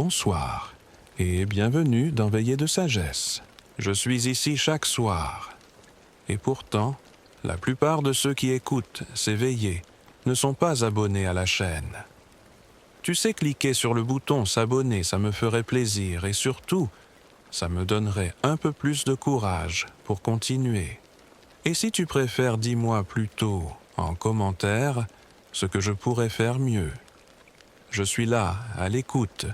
Bonsoir et bienvenue dans Veillée de Sagesse. Je suis ici chaque soir. Et pourtant, la plupart de ceux qui écoutent ces veillées ne sont pas abonnés à la chaîne. Tu sais, cliquer sur le bouton s'abonner, ça me ferait plaisir et surtout, ça me donnerait un peu plus de courage pour continuer. Et si tu préfères, dis-moi plutôt en commentaire ce que je pourrais faire mieux. Je suis là, à l'écoute.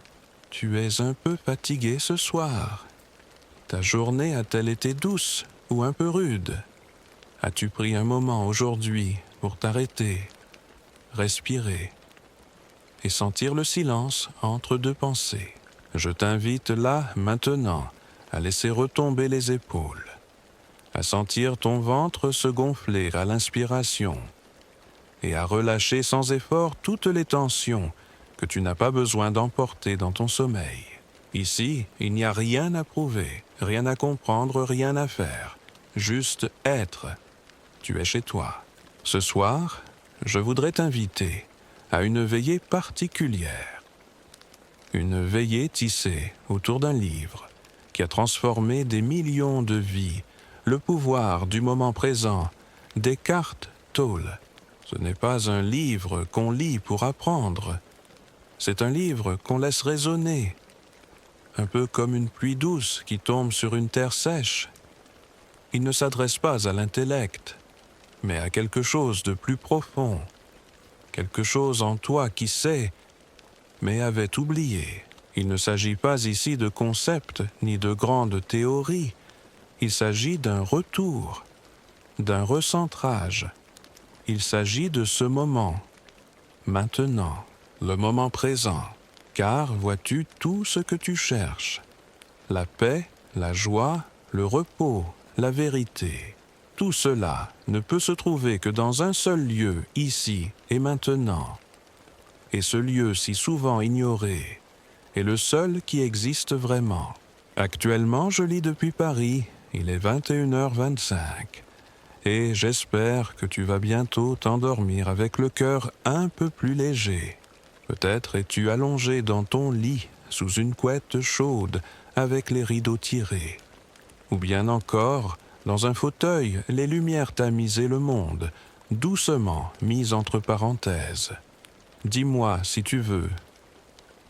Tu es un peu fatigué ce soir. Ta journée a-t-elle été douce ou un peu rude? As-tu pris un moment aujourd'hui pour t'arrêter, respirer et sentir le silence entre deux pensées? Je t'invite là, maintenant, à laisser retomber les épaules, à sentir ton ventre se gonfler à l'inspiration et à relâcher sans effort toutes les tensions que tu n'as pas besoin d'emporter dans ton sommeil. Ici, il n'y a rien à prouver, rien à comprendre, rien à faire. Juste être. Tu es chez toi. Ce soir, je voudrais t'inviter à une veillée particulière. Une veillée tissée autour d'un livre qui a transformé des millions de vies, le pouvoir du moment présent, d'Eckhart Tolle. Ce n'est pas un livre qu'on lit pour apprendre. C'est un livre qu'on laisse résonner, un peu comme une pluie douce qui tombe sur une terre sèche. Il ne s'adresse pas à l'intellect, mais à quelque chose de plus profond, quelque chose en toi qui sait, mais avait oublié. Il ne s'agit pas ici de concepts ni de grandes théories, il s'agit d'un retour, d'un recentrage. Il s'agit de ce moment, maintenant, le moment présent, car vois-tu tout ce que tu cherches, la paix, la joie, le repos, la vérité. Tout cela ne peut se trouver que dans un seul lieu, ici et maintenant. Et ce lieu si souvent ignoré est le seul qui existe vraiment. Actuellement, je lis depuis Paris, il est 21h25, et j'espère que tu vas bientôt t'endormir avec le cœur un peu plus léger. Peut-être es-tu allongé dans ton lit, sous une couette chaude, avec les rideaux tirés. Ou bien encore, dans un fauteuil, les lumières tamisées le monde, doucement mises entre parenthèses. Dis-moi, si tu veux,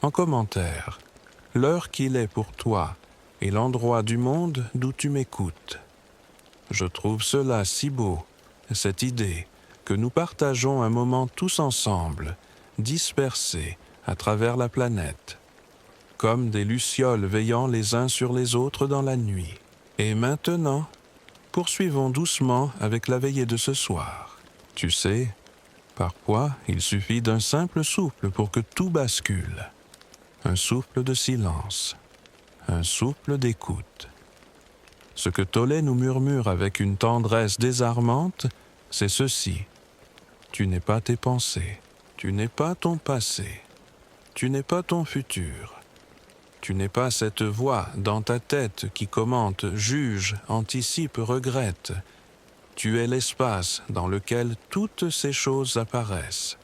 en commentaire, l'heure qu'il est pour toi et l'endroit du monde d'où tu m'écoutes. Je trouve cela si beau, cette idée que nous partageons un moment tous ensemble, dispersés à travers la planète, comme des lucioles veillant les uns sur les autres dans la nuit. Et maintenant, poursuivons doucement avec la veillée de ce soir. Tu sais, parfois, il suffit d'un simple souffle pour que tout bascule. Un souffle de silence, un souffle d'écoute. Ce que Tolle nous murmure avec une tendresse désarmante, c'est ceci. Tu n'es pas tes pensées, tu n'es pas ton passé, tu n'es pas ton futur. Tu n'es pas cette voix dans ta tête qui commente, juge, anticipe, regrette. Tu es l'espace dans lequel toutes ces choses apparaissent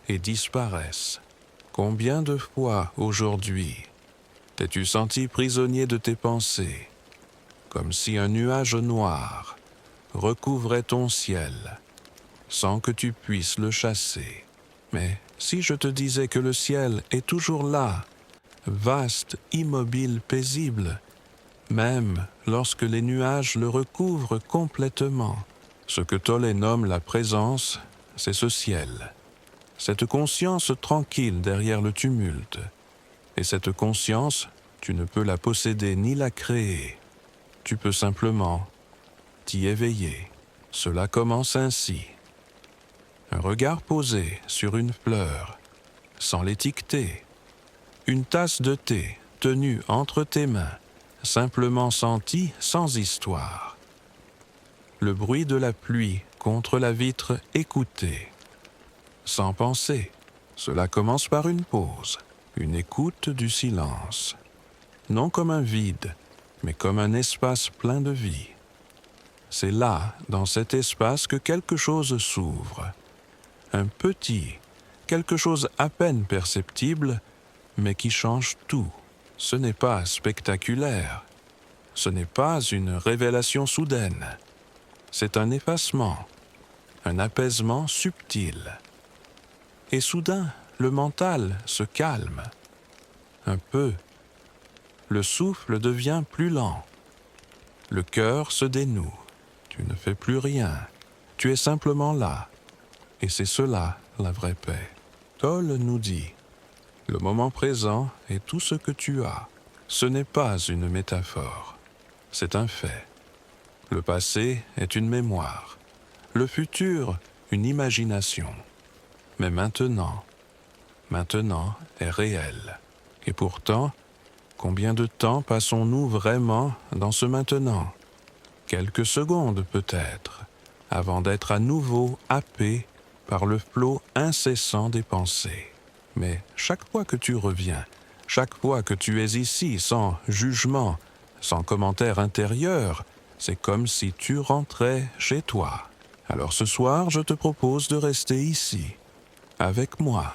et disparaissent. Combien de fois aujourd'hui t'es-tu senti prisonnier de tes pensées, comme si un nuage noir recouvrait ton ciel, sans que tu puisses le chasser? Mais si je te disais que le ciel est toujours là, vaste, immobile, paisible, même lorsque les nuages le recouvrent complètement. Ce que Tolle nomme la présence, c'est ce ciel, cette conscience tranquille derrière le tumulte. Et cette conscience, tu ne peux la posséder ni la créer. Tu peux simplement t'y éveiller. Cela commence ainsi. Un regard posé sur une fleur, sans l'étiqueter. Une tasse de thé tenue entre tes mains, simplement sentie sans histoire. Le bruit de la pluie contre la vitre écoutée. Sans penser, cela commence par une pause, une écoute du silence. Non comme un vide, mais comme un espace plein de vie. C'est là, dans cet espace, que quelque chose s'ouvre. Un petit, quelque chose à peine perceptible, mais qui change tout. Ce n'est pas spectaculaire. Ce n'est pas une révélation soudaine. C'est un effacement, un apaisement subtil. Et soudain, le mental se calme. Un peu. Le souffle devient plus lent. Le cœur se dénoue. Tu ne fais plus rien. Tu es simplement là. Et c'est cela, la vraie paix. Toll nous dit, le moment présent est tout ce que tu as. Ce n'est pas une métaphore. C'est un fait. Le passé est une mémoire. Le futur, une imagination. Mais maintenant est réel. Et pourtant, combien de temps passons-nous vraiment dans ce maintenant? Quelques secondes peut-être, avant d'être à nouveau happés par le flot incessant des pensées. Mais chaque fois que tu reviens, chaque fois que tu es ici sans jugement, sans commentaire intérieur, c'est comme si tu rentrais chez toi. Alors ce soir, je te propose de rester ici, avec moi,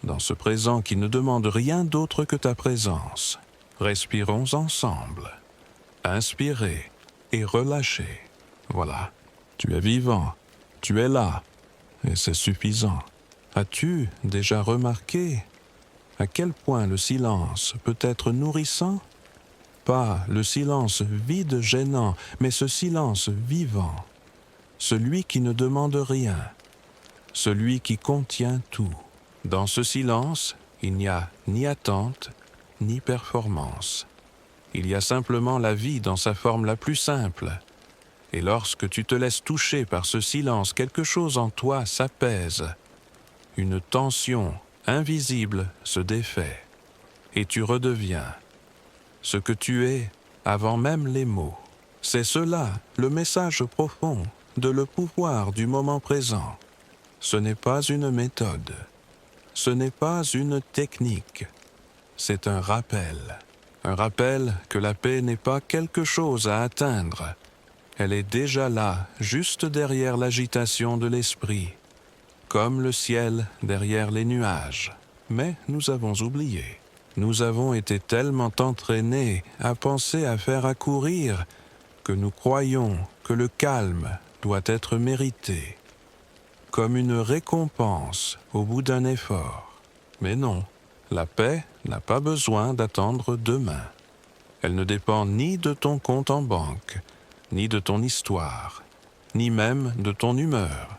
dans ce présent qui ne demande rien d'autre que ta présence. Respirons ensemble. Inspirez et relâchez. Voilà, tu es vivant, tu es là, et c'est suffisant. As-tu déjà remarqué à quel point le silence peut être nourrissant? Pas le silence vide gênant, mais ce silence vivant, celui qui ne demande rien, celui qui contient tout. Dans ce silence, il n'y a ni attente, ni performance. Il y a simplement la vie dans sa forme la plus simple. Et lorsque tu te laisses toucher par ce silence, quelque chose en toi s'apaise. Une tension invisible se défait. Et tu redeviens ce que tu es avant même les mots. C'est cela, le message profond de le pouvoir du moment présent. Ce n'est pas une méthode. Ce n'est pas une technique. C'est un rappel que la paix n'est pas quelque chose à atteindre. Elle est déjà là, juste derrière l'agitation de l'esprit, comme le ciel derrière les nuages. Mais nous avons oublié. Nous avons été tellement entraînés à penser à faire accourir que nous croyons que le calme doit être mérité, comme une récompense au bout d'un effort. Mais non, la paix n'a pas besoin d'attendre demain. Elle ne dépend ni de ton compte en banque, ni de ton histoire, ni même de ton humeur.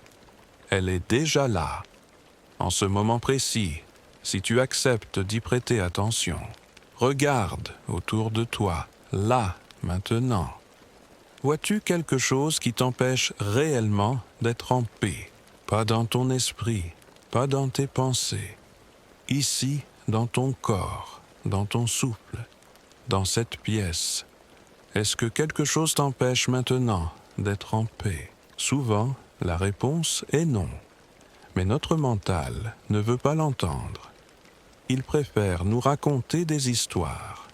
Elle est déjà là, en ce moment précis, si tu acceptes d'y prêter attention. Regarde autour de toi, là, maintenant. Vois-tu quelque chose qui t'empêche réellement d'être en paix? Pas dans ton esprit, pas dans tes pensées. Ici, dans ton corps, dans ton souffle, dans cette pièce. Est-ce que quelque chose t'empêche maintenant d'être en paix? Souvent, la réponse est non. Mais notre mental ne veut pas l'entendre. Il préfère nous raconter des histoires,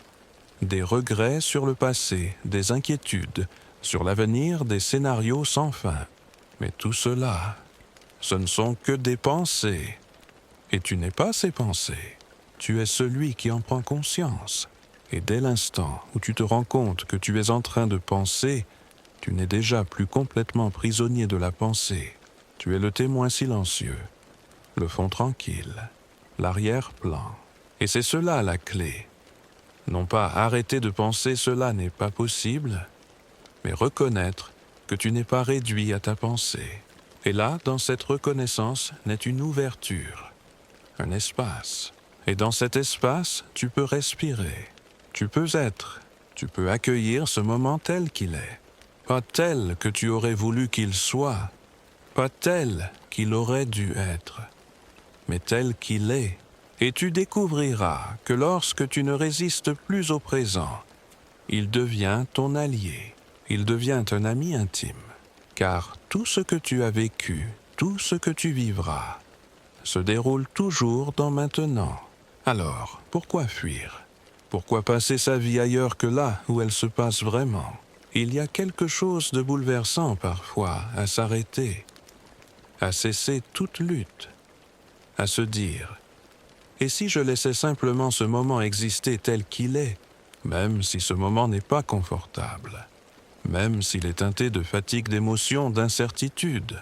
des regrets sur le passé, des inquiétudes, sur l'avenir, des scénarios sans fin. Mais tout cela, ce ne sont que des pensées. Et tu n'es pas ces pensées. Tu es celui qui en prend conscience. Et dès l'instant où tu te rends compte que tu es en train de penser, tu n'es déjà plus complètement prisonnier de la pensée. Tu es le témoin silencieux, le fond tranquille, l'arrière-plan. Et c'est cela la clé. Non pas arrêter de penser, cela n'est pas possible, mais reconnaître que tu n'es pas réduit à ta pensée. Et là, dans cette reconnaissance, naît une ouverture, un espace. Et dans cet espace, tu peux respirer. Tu peux être, tu peux accueillir ce moment tel qu'il est. Pas tel que tu aurais voulu qu'il soit, pas tel qu'il aurait dû être, mais tel qu'il est. Et tu découvriras que lorsque tu ne résistes plus au présent, il devient ton allié, il devient un ami intime. Car tout ce que tu as vécu, tout ce que tu vivras, se déroule toujours dans maintenant. Alors, pourquoi fuir? Pourquoi passer sa vie ailleurs que là où elle se passe vraiment? Il y a quelque chose de bouleversant parfois à s'arrêter, à cesser toute lutte, à se dire Et si je laissais simplement ce moment exister tel qu'il est, même si ce moment n'est pas confortable, même s'il est teinté de fatigue d'émotion, d'incertitude,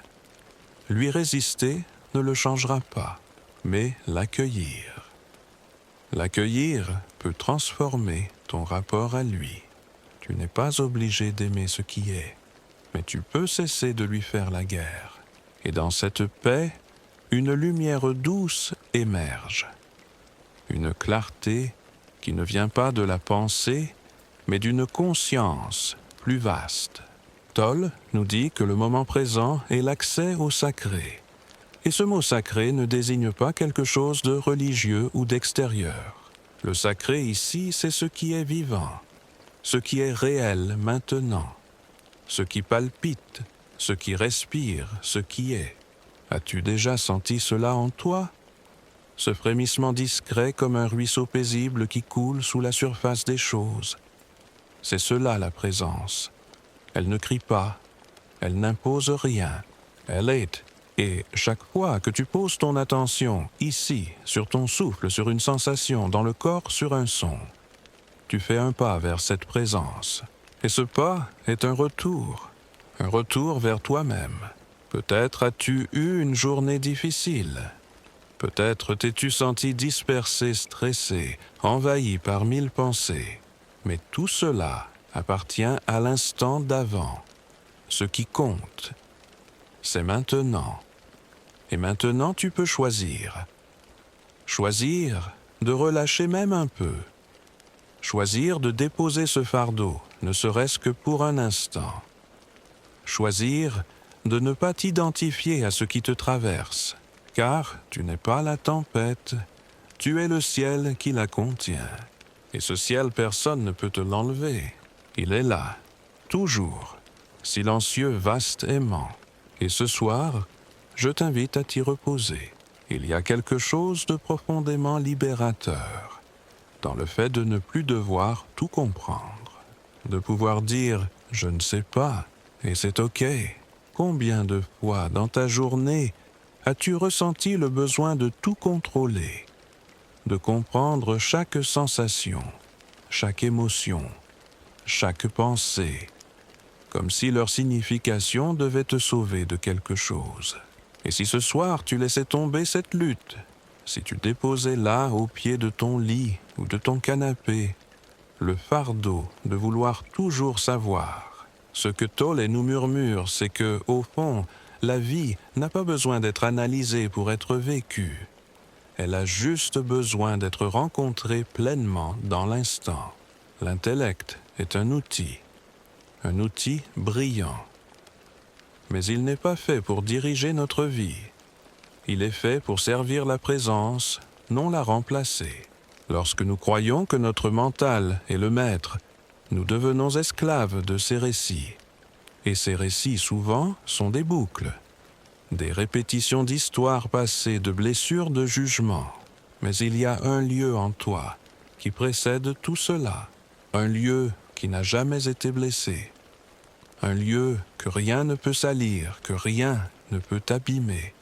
lui résister ne le changera pas, mais l'accueillir. L'accueillir peut transformer ton rapport à lui. Tu n'es pas obligé d'aimer ce qui est, mais tu peux cesser de lui faire la guerre. Et dans cette paix, une lumière douce émerge. Une clarté qui ne vient pas de la pensée, mais d'une conscience plus vaste. Tolle nous dit que le moment présent est l'accès au sacré. Et ce mot sacré ne désigne pas quelque chose de religieux ou d'extérieur. Le sacré ici, c'est ce qui est vivant, ce qui est réel maintenant, ce qui palpite, ce qui respire, ce qui est. As-tu déjà senti cela en toi? Ce frémissement discret comme un ruisseau paisible qui coule sous la surface des choses. C'est cela la présence. Elle ne crie pas, elle n'impose rien, elle est. Et chaque fois que tu poses ton attention ici, sur ton souffle, sur une sensation, dans le corps, sur un son, tu fais un pas vers cette présence. Et ce pas est un retour vers toi-même. Peut-être as-tu eu une journée difficile. Peut-être t'es-tu senti dispersé, stressé, envahi par 1000 pensées. Mais tout cela appartient à l'instant d'avant. Ce qui compte, c'est maintenant. Et maintenant, tu peux choisir. Choisir de relâcher même un peu. Choisir de déposer ce fardeau, ne serait-ce que pour un instant. Choisir de ne pas t'identifier à ce qui te traverse, car tu n'es pas la tempête, tu es le ciel qui la contient. Et ce ciel, personne ne peut te l'enlever. Il est là, toujours, silencieux, vaste, aimant. Et ce soir, je t'invite à t'y reposer. Il y a quelque chose de profondément libérateur dans le fait de ne plus devoir tout comprendre, de pouvoir dire « je ne sais pas » et c'est OK. Combien de fois dans ta journée as-tu ressenti le besoin de tout contrôler, de comprendre chaque sensation, chaque émotion, chaque pensée, comme si leur signification devait te sauver de quelque chose. Et si ce soir tu laissais tomber cette lutte, si tu déposais là au pied de ton lit ou de ton canapé le fardeau de vouloir toujours savoir, ce que Tolle nous murmure, c'est que, au fond, la vie n'a pas besoin d'être analysée pour être vécue. Elle a juste besoin d'être rencontrée pleinement dans l'instant. L'intellect est un outil brillant. Mais il n'est pas fait pour diriger notre vie. Il est fait pour servir la présence, non la remplacer. Lorsque nous croyons que notre mental est le maître, nous devenons esclaves de ces récits. Et ces récits, souvent, sont des boucles, des répétitions d'histoires passées, de blessures de jugement. Mais il y a un lieu en toi qui précède tout cela, un lieu qui n'a jamais été blessé, un lieu que rien ne peut salir, que rien ne peut abîmer,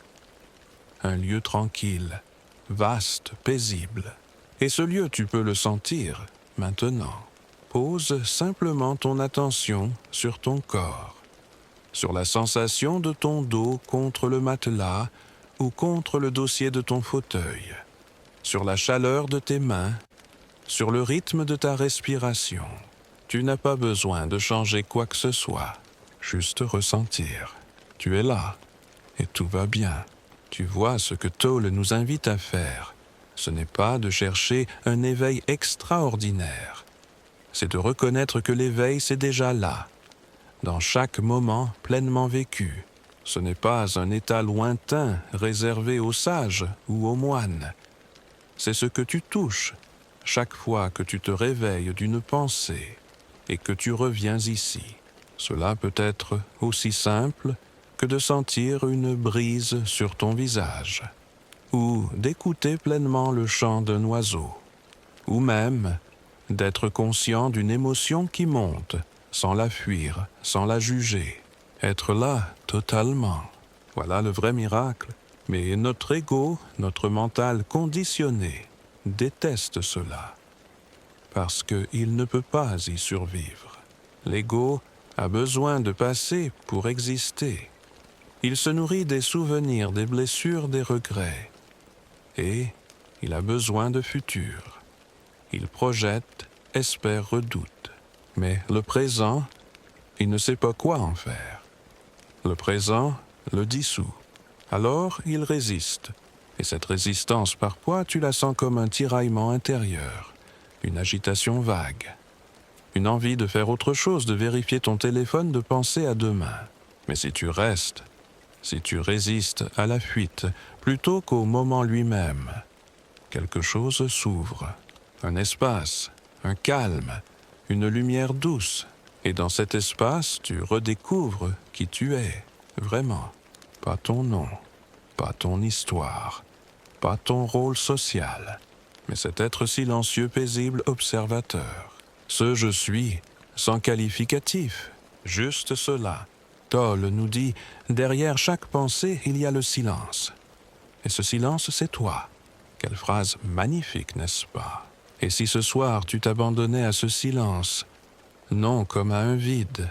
un lieu tranquille, vaste, paisible. Et ce lieu, tu peux le sentir maintenant. Pose simplement ton attention sur ton corps, sur la sensation de ton dos contre le matelas ou contre le dossier de ton fauteuil, sur la chaleur de tes mains, sur le rythme de ta respiration. Tu n'as pas besoin de changer quoi que ce soit, juste ressentir. Tu es là et tout va bien. Tu vois ce que Tolle nous invite à faire. Ce n'est pas de chercher un éveil extraordinaire. C'est de reconnaître que l'éveil, c'est déjà là, dans chaque moment pleinement vécu. Ce n'est pas un état lointain réservé aux sages ou aux moines. C'est ce que tu touches chaque fois que tu te réveilles d'une pensée et que tu reviens ici. Cela peut être aussi simple que de sentir une brise sur ton visage, ou d'écouter pleinement le chant d'un oiseau, ou même d'être conscient d'une émotion qui monte, sans la fuir, sans la juger. Être là totalement. Voilà le vrai miracle. Mais notre ego, notre mental conditionné, déteste cela, parce qu'il ne peut pas y survivre. L'ego a besoin de passé pour exister. Il se nourrit des souvenirs, des blessures, des regrets. Et il a besoin de futur. Il projette, espère, redoute. Mais le présent, il ne sait pas quoi en faire. Le présent le dissout. Alors il résiste. Et cette résistance, parfois, tu la sens comme un tiraillement intérieur, une agitation vague, une envie de faire autre chose, de vérifier ton téléphone, de penser à demain. Mais si tu restes, si tu résistes à la fuite, plutôt qu'au moment lui-même, quelque chose s'ouvre, un espace, un calme, une lumière douce. Et dans cet espace, tu redécouvres qui tu es, vraiment. Pas ton nom, pas ton histoire, pas ton rôle social, mais cet être silencieux, paisible, observateur. Ce je suis, sans qualificatif, juste cela. Toll nous dit, derrière chaque pensée, il y a le silence. Et ce silence, c'est toi. Quelle phrase magnifique, n'est-ce pas? Et si ce soir tu t'abandonnais à ce silence, non comme à un vide,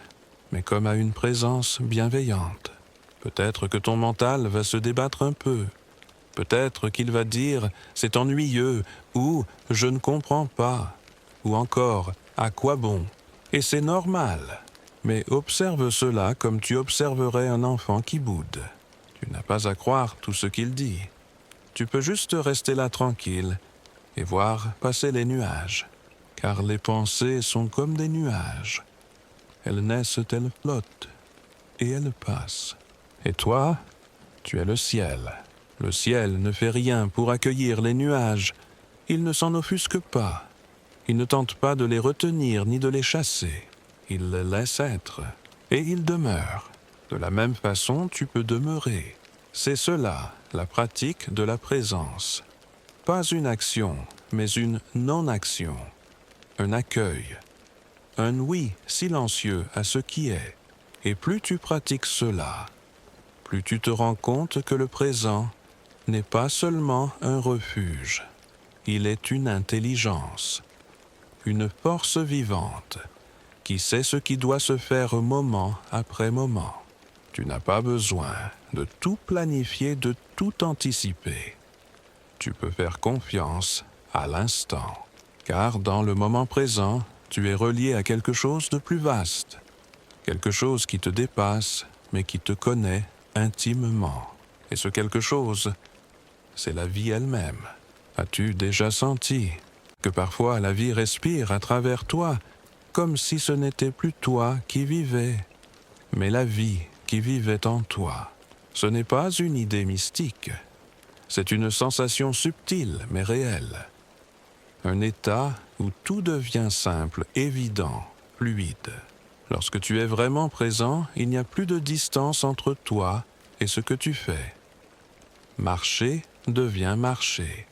mais comme à une présence bienveillante, peut-être que ton mental va se débattre un peu. Peut-être qu'il va dire « c'est ennuyeux » ou « je ne comprends pas » ou encore « à quoi bon ?» Et c'est normal. Mais observe cela comme tu observerais un enfant qui boude. Tu n'as pas à croire tout ce qu'il dit. Tu peux juste rester là tranquille et voir passer les nuages. Car les pensées sont comme des nuages. Elles naissent, elles flottent et elles passent. Et toi, tu es le ciel. Le ciel ne fait rien pour accueillir les nuages. Il ne s'en offusque pas. Il ne tente pas de les retenir ni de les chasser. Il les laisse être. Et ils demeurent. De la même façon, tu peux demeurer. C'est cela, la pratique de la présence. Pas une action, mais une non-action. Un accueil. Un oui silencieux à ce qui est. Et plus tu pratiques cela, plus tu te rends compte que le présent n'est pas seulement un refuge. Il est une intelligence, une force vivante qui sait ce qui doit se faire moment après moment. Tu n'as pas besoin de tout planifier, de tout anticiper. Tu peux faire confiance à l'instant, car dans le moment présent, tu es relié à quelque chose de plus vaste, quelque chose qui te dépasse, mais qui te connaît intimement. Et ce quelque chose, c'est la vie elle-même. As-tu déjà senti que parfois la vie respire à travers toi, comme si ce n'était plus toi qui vivais, mais la vie qui vivait en toi? Ce n'est pas une idée mystique, c'est une sensation subtile mais réelle. Un état où tout devient simple, évident, fluide. Lorsque tu es vraiment présent, il n'y a plus de distance entre toi et ce que tu fais. Marcher devient marcher.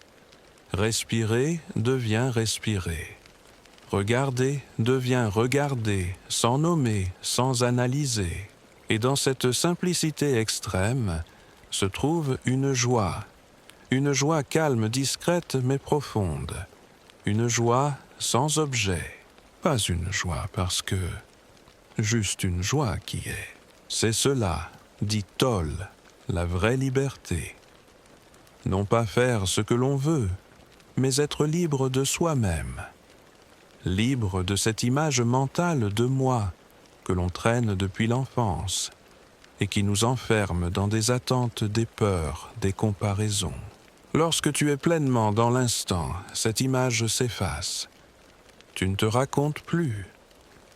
Respirer devient respirer. Regarder devient regarder, sans nommer, sans analyser. Et dans cette simplicité extrême se trouve une joie calme, discrète mais profonde. Une joie sans objet. Pas une joie parce que... juste une joie qui est. C'est cela, dit Toll, la vraie liberté. Non pas faire ce que l'on veut, mais être libre de soi-même. Libre de cette image mentale de moi que l'on traîne depuis l'enfance et qui nous enferme dans des attentes, des peurs, des comparaisons. Lorsque tu es pleinement dans l'instant, cette image s'efface. Tu ne te racontes plus,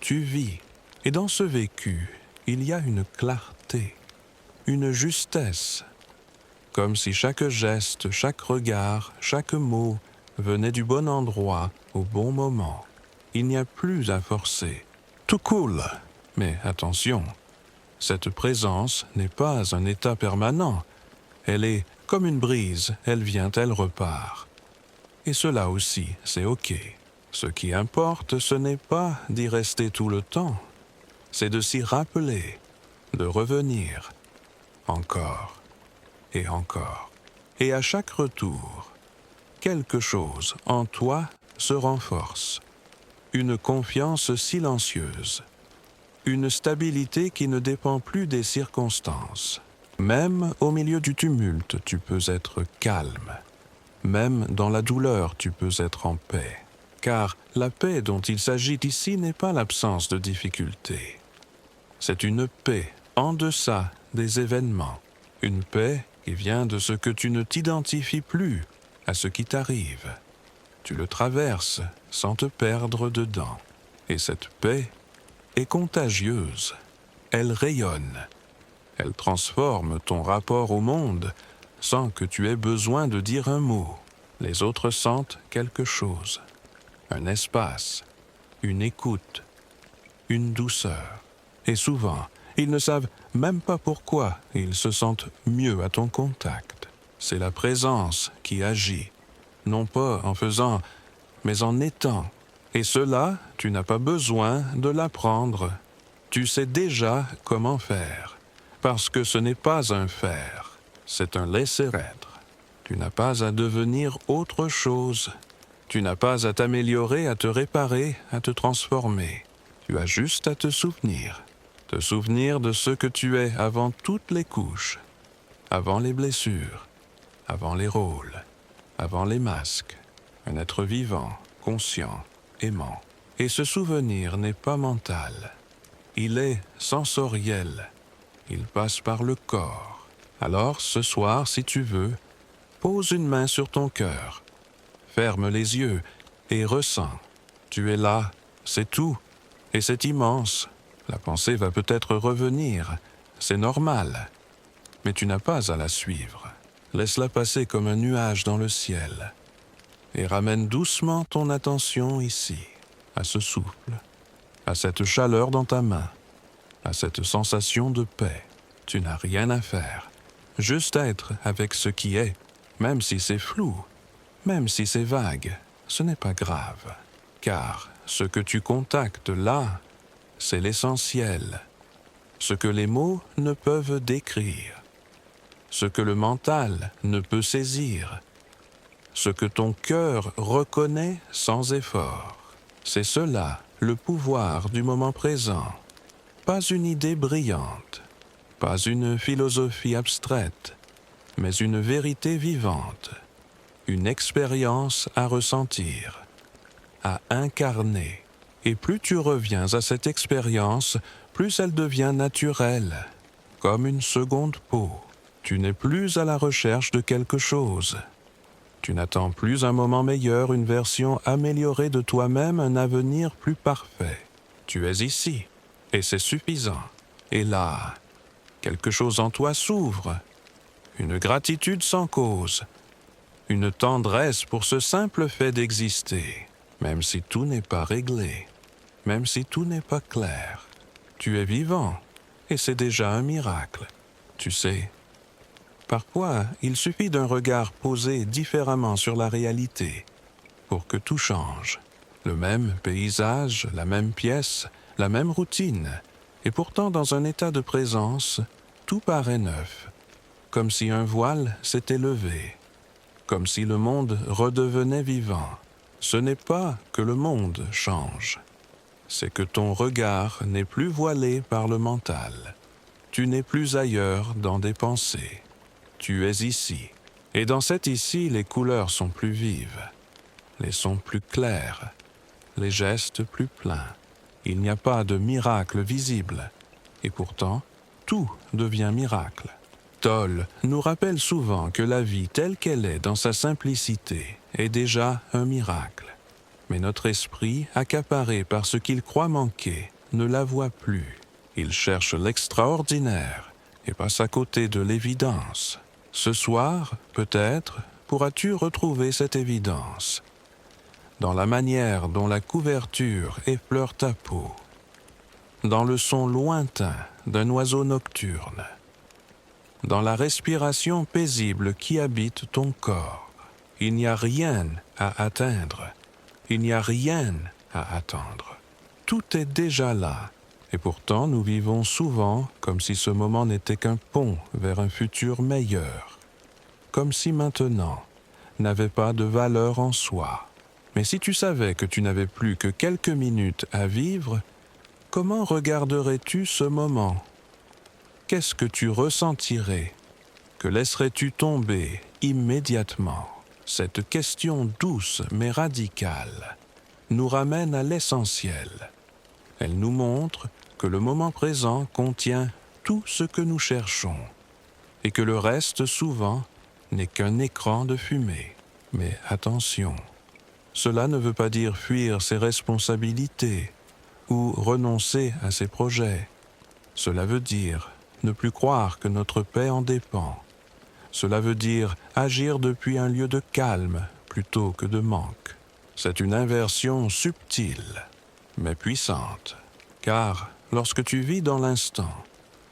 tu vis. Et dans ce vécu, il y a une clarté, une justesse, comme si chaque geste, chaque regard, chaque mot venait du bon endroit, au bon moment. Il n'y a plus à forcer. Tout coule. Mais attention, cette présence n'est pas un état permanent. Elle est comme une brise, elle vient, elle repart. Et cela aussi, c'est OK. Ce qui importe, ce n'est pas d'y rester tout le temps, c'est de s'y rappeler, de revenir encore et encore. Et à chaque retour, quelque chose en toi se renforce. Une confiance silencieuse. Une stabilité qui ne dépend plus des circonstances. Même au milieu du tumulte, tu peux être calme. Même dans la douleur, tu peux être en paix. Car la paix dont il s'agit ici n'est pas l'absence de difficultés. C'est une paix en deçà des événements. Une paix qui vient de ce que tu ne t'identifies plus à ce qui t'arrive. Tu le traverses sans te perdre dedans. Et cette paix est contagieuse. Elle rayonne. Elle transforme ton rapport au monde sans que tu aies besoin de dire un mot. Les autres sentent quelque chose. Un espace, une écoute, une douceur. Et souvent, ils ne savent même pas pourquoi ils se sentent mieux à ton contact. C'est la présence qui agit, non pas en faisant, mais en étant. Et cela, tu n'as pas besoin de l'apprendre. Tu sais déjà comment faire, parce que ce n'est pas un faire, c'est un laisser-être. Tu n'as pas à devenir autre chose. Tu n'as pas à t'améliorer, à te réparer, à te transformer. Tu as juste à te souvenir de ce que tu es avant toutes les couches, avant les blessures, avant les rôles, avant les masques, un être vivant, conscient, aimant. Et ce souvenir n'est pas mental, il est sensoriel, il passe par le corps. Alors ce soir, si tu veux, pose une main sur ton cœur, ferme les yeux et ressens. Tu es là, c'est tout, et c'est immense. La pensée va peut-être revenir, c'est normal, mais tu n'as pas à la suivre. Laisse-la passer comme un nuage dans le ciel et ramène doucement ton attention ici, à ce souffle, à cette chaleur dans ta main, à cette sensation de paix. Tu n'as rien à faire, juste être avec ce qui est, même si c'est flou, même si c'est vague, ce n'est pas grave, car ce que tu contactes là, c'est l'essentiel, ce que les mots ne peuvent décrire, ce que le mental ne peut saisir, ce que ton cœur reconnaît sans effort. C'est cela, le pouvoir du moment présent. Pas une idée brillante, pas une philosophie abstraite, mais une vérité vivante, une expérience à ressentir, à incarner. Et plus tu reviens à cette expérience, plus elle devient naturelle, comme une seconde peau. Tu n'es plus à la recherche de quelque chose. Tu n'attends plus un moment meilleur, une version améliorée de toi-même, un avenir plus parfait. Tu es ici, et c'est suffisant. Et là, quelque chose en toi s'ouvre, une gratitude sans cause, une tendresse pour ce simple fait d'exister, même si tout n'est pas réglé, même si tout n'est pas clair. Tu es vivant, et c'est déjà un miracle. Tu sais, parfois, il suffit d'un regard posé différemment sur la réalité pour que tout change. Le même paysage, la même pièce, la même routine, et pourtant dans un état de présence, tout paraît neuf, comme si un voile s'était levé, comme si le monde redevenait vivant. Ce n'est pas que le monde change, c'est que ton regard n'est plus voilé par le mental. Tu n'es plus ailleurs dans des pensées. Tu es ici. Et dans cet ici, les couleurs sont plus vives, les sons plus clairs, les gestes plus pleins. Il n'y a pas de miracle visible. Et pourtant, tout devient miracle. Toll nous rappelle souvent que la vie telle qu'elle est dans sa simplicité est déjà un miracle. Mais notre esprit, accaparé par ce qu'il croit manquer, ne la voit plus. Il cherche l'extraordinaire et passe à côté de l'évidence. Ce soir, peut-être, pourras-tu retrouver cette évidence dans la manière dont la couverture effleure ta peau, dans le son lointain d'un oiseau nocturne, dans la respiration paisible qui habite ton corps. Il n'y a rien à atteindre, il n'y a rien à attendre. Tout est déjà là, et pourtant nous vivons souvent comme si ce moment n'était qu'un pont vers un futur meilleur. comme si maintenant n'avait pas de valeur en soi. Mais si tu savais que tu n'avais plus que quelques minutes à vivre, comment regarderais-tu ce moment? Qu'est-ce que tu ressentirais? Que laisserais-tu tomber immédiatement? Cette question douce mais radicale nous ramène à l'essentiel. Elle nous montre que le moment présent contient tout ce que nous cherchons et que le reste, souvent, n'est qu'un écran de fumée. Mais attention, cela ne veut pas dire fuir ses responsabilités ou renoncer à ses projets. Cela veut dire ne plus croire que notre paix en dépend. Cela veut dire agir depuis un lieu de calme plutôt que de manque. C'est une inversion subtile, mais puissante, car lorsque tu vis dans l'instant,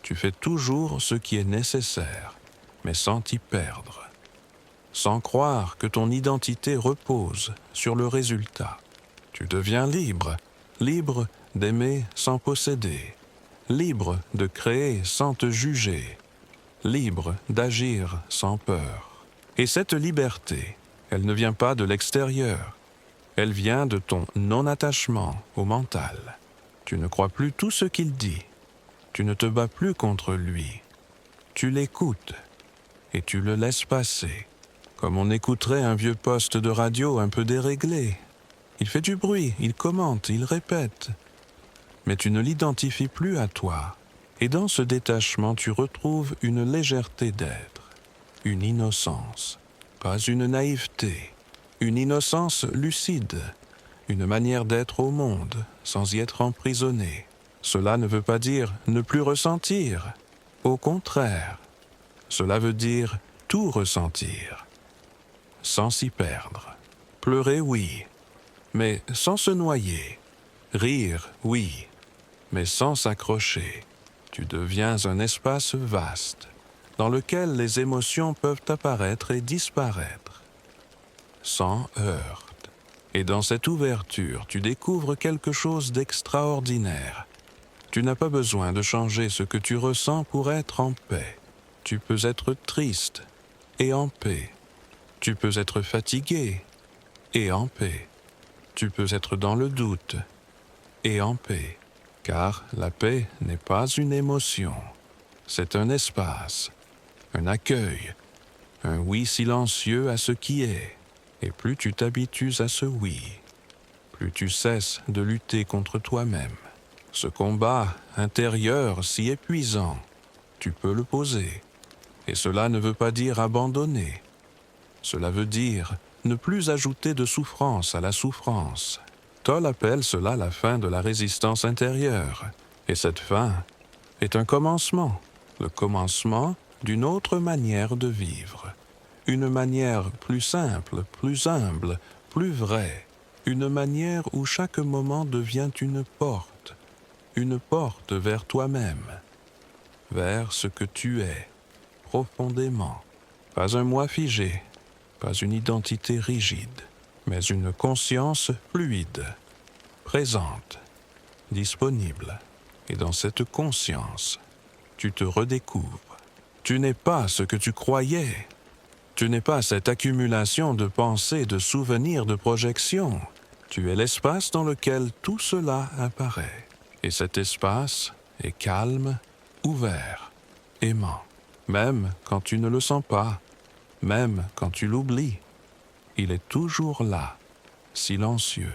tu fais toujours ce qui est nécessaire, mais sans t'y perdre, sans croire que ton identité repose sur le résultat. Tu deviens libre, libre d'aimer sans posséder, libre de créer sans te juger, libre d'agir sans peur. Et cette liberté, elle ne vient pas de l'extérieur, elle vient de ton non-attachement au mental. Tu ne crois plus tout ce qu'il dit, tu ne te bats plus contre lui, tu l'écoutes et tu le laisses passer, comme on écouterait un vieux poste de radio un peu déréglé. Il fait du bruit, il commente, il répète, mais tu ne l'identifies plus à toi. Et dans ce détachement, tu retrouves une légèreté d'être, une innocence, pas une naïveté, une innocence lucide, une manière d'être au monde sans y être emprisonné. Cela ne veut pas dire ne plus ressentir. Au contraire, cela veut dire tout ressentir, sans s'y perdre. Pleurer, oui, mais sans se noyer. Rire, oui, mais sans s'accrocher. Tu deviens un espace vaste, dans lequel les émotions peuvent apparaître et disparaître, sans heurts. Et dans cette ouverture, tu découvres quelque chose d'extraordinaire. Tu n'as pas besoin de changer ce que tu ressens pour être en paix. Tu peux être triste et en paix. Tu peux être fatigué et en paix. Tu peux être dans le doute et en paix. Car la paix n'est pas une émotion. C'est un espace, un accueil, un oui silencieux à ce qui est. Et plus tu t'habitues à ce oui, plus tu cesses de lutter contre toi-même. Ce combat intérieur si épuisant, tu peux le poser. Et cela ne veut pas dire abandonner. Cela veut dire ne plus ajouter de souffrance à la souffrance. Toll appelle cela la fin de la résistance intérieure. Et cette fin est un commencement, le commencement d'une autre manière de vivre. Une manière plus simple, plus humble, plus vraie. Une manière où chaque moment devient une porte vers toi-même, vers ce que tu es, profondément. Pas un moi figé, pas une identité rigide, mais une conscience fluide, présente, disponible. Et dans cette conscience, tu te redécouvres. Tu n'es pas ce que tu croyais. Tu n'es pas cette accumulation de pensées, de souvenirs, de projections. Tu es l'espace dans lequel tout cela apparaît. Et cet espace est calme, ouvert, aimant. Même quand tu ne le sens pas, même quand tu l'oublies, il est toujours là, silencieux,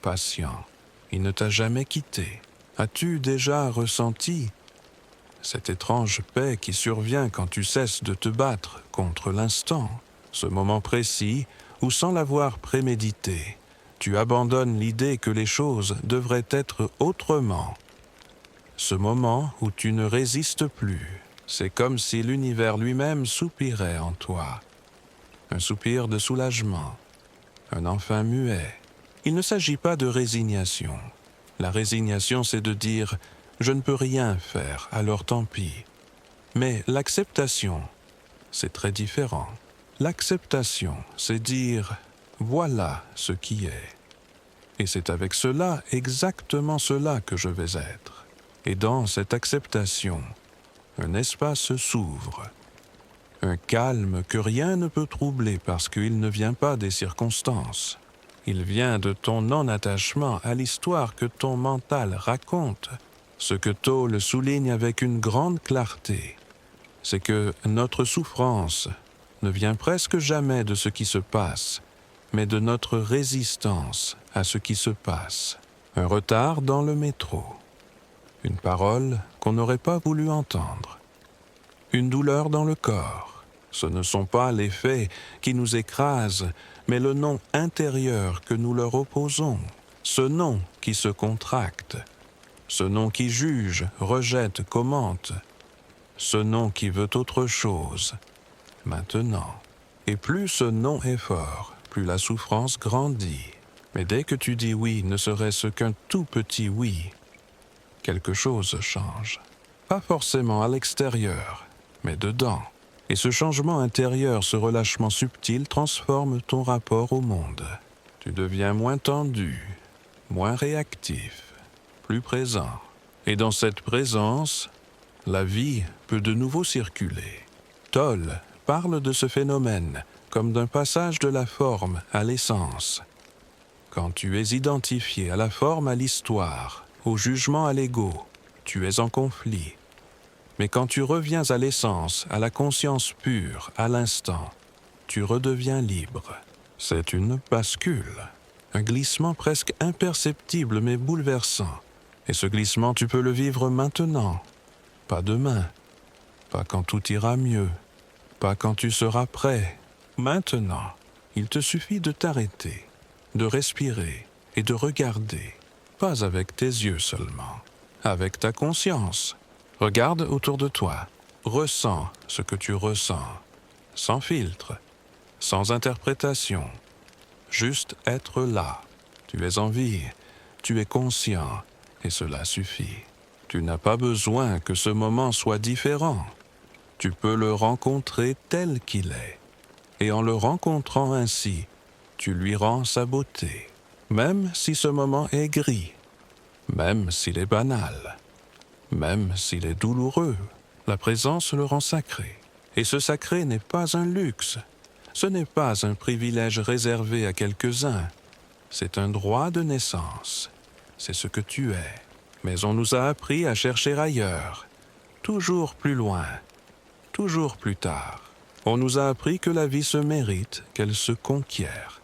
patient. Il ne t'a jamais quitté. As-tu déjà ressenti cette étrange paix qui survient quand tu cesses de te battre contre l'instant, ce moment précis où, sans l'avoir prémédité, tu abandonnes l'idée que les choses devraient être autrement. Ce moment où tu ne résistes plus, c'est comme si l'univers lui-même soupirait en toi. Un soupir de soulagement, un enfin muet. Il ne s'agit pas de résignation. La résignation, c'est de dire « je ne peux rien faire, alors tant pis ». Mais l'acceptation, c'est très différent. L'acceptation, c'est dire « voilà ce qui est ». Et c'est avec cela, exactement cela que je vais être. Et dans cette acceptation, un espace s'ouvre. Un calme que rien ne peut troubler parce qu'il ne vient pas des circonstances. Il vient de ton non-attachement à l'histoire que ton mental raconte. Ce que Tolle souligne avec une grande clarté, c'est que notre souffrance ne vient presque jamais de ce qui se passe, mais de notre résistance à ce qui se passe. Un retard dans le métro, une parole qu'on n'aurait pas voulu entendre, une douleur dans le corps. Ce ne sont pas les faits qui nous écrasent, mais le non intérieur que nous leur opposons, ce non qui se contracte, ce non qui juge, rejette, commente, ce non qui veut autre chose, maintenant. Et plus ce non est fort, plus la souffrance grandit. Mais dès que tu dis oui, ne serait-ce qu'un tout petit oui, quelque chose change. Pas forcément à l'extérieur, mais dedans. Et ce changement intérieur, ce relâchement subtil transforme ton rapport au monde. Tu deviens moins tendu, moins réactif, plus présent. Et dans cette présence, la vie peut de nouveau circuler. Tolle parle de ce phénomène comme d'un passage de la forme à l'essence. Quand tu es identifié à la forme, à l'histoire, au jugement, à l'ego, tu es en conflit. Mais quand tu reviens à l'essence, à la conscience pure, à l'instant, tu redeviens libre. C'est une bascule, un glissement presque imperceptible mais bouleversant. Et ce glissement, tu peux le vivre maintenant, pas demain, pas quand tout ira mieux, pas quand tu seras prêt. Maintenant, il te suffit de t'arrêter, de respirer et de regarder, pas avec tes yeux seulement, avec ta conscience. Regarde autour de toi, ressens ce que tu ressens, sans filtre, sans interprétation, juste être là. Tu es en vie, tu es conscient, et cela suffit. Tu n'as pas besoin que ce moment soit différent. Tu peux le rencontrer tel qu'il est. Et en le rencontrant ainsi, tu lui rends sa beauté, même si ce moment est gris, même s'il est banal, même s'il est douloureux. La présence le rend sacré. Et ce sacré n'est pas un luxe, ce n'est pas un privilège réservé à quelques-uns, c'est un droit de naissance, c'est ce que tu es. Mais on nous a appris à chercher ailleurs, toujours plus loin, toujours plus tard. On nous a appris que la vie se mérite, qu'elle se conquiert.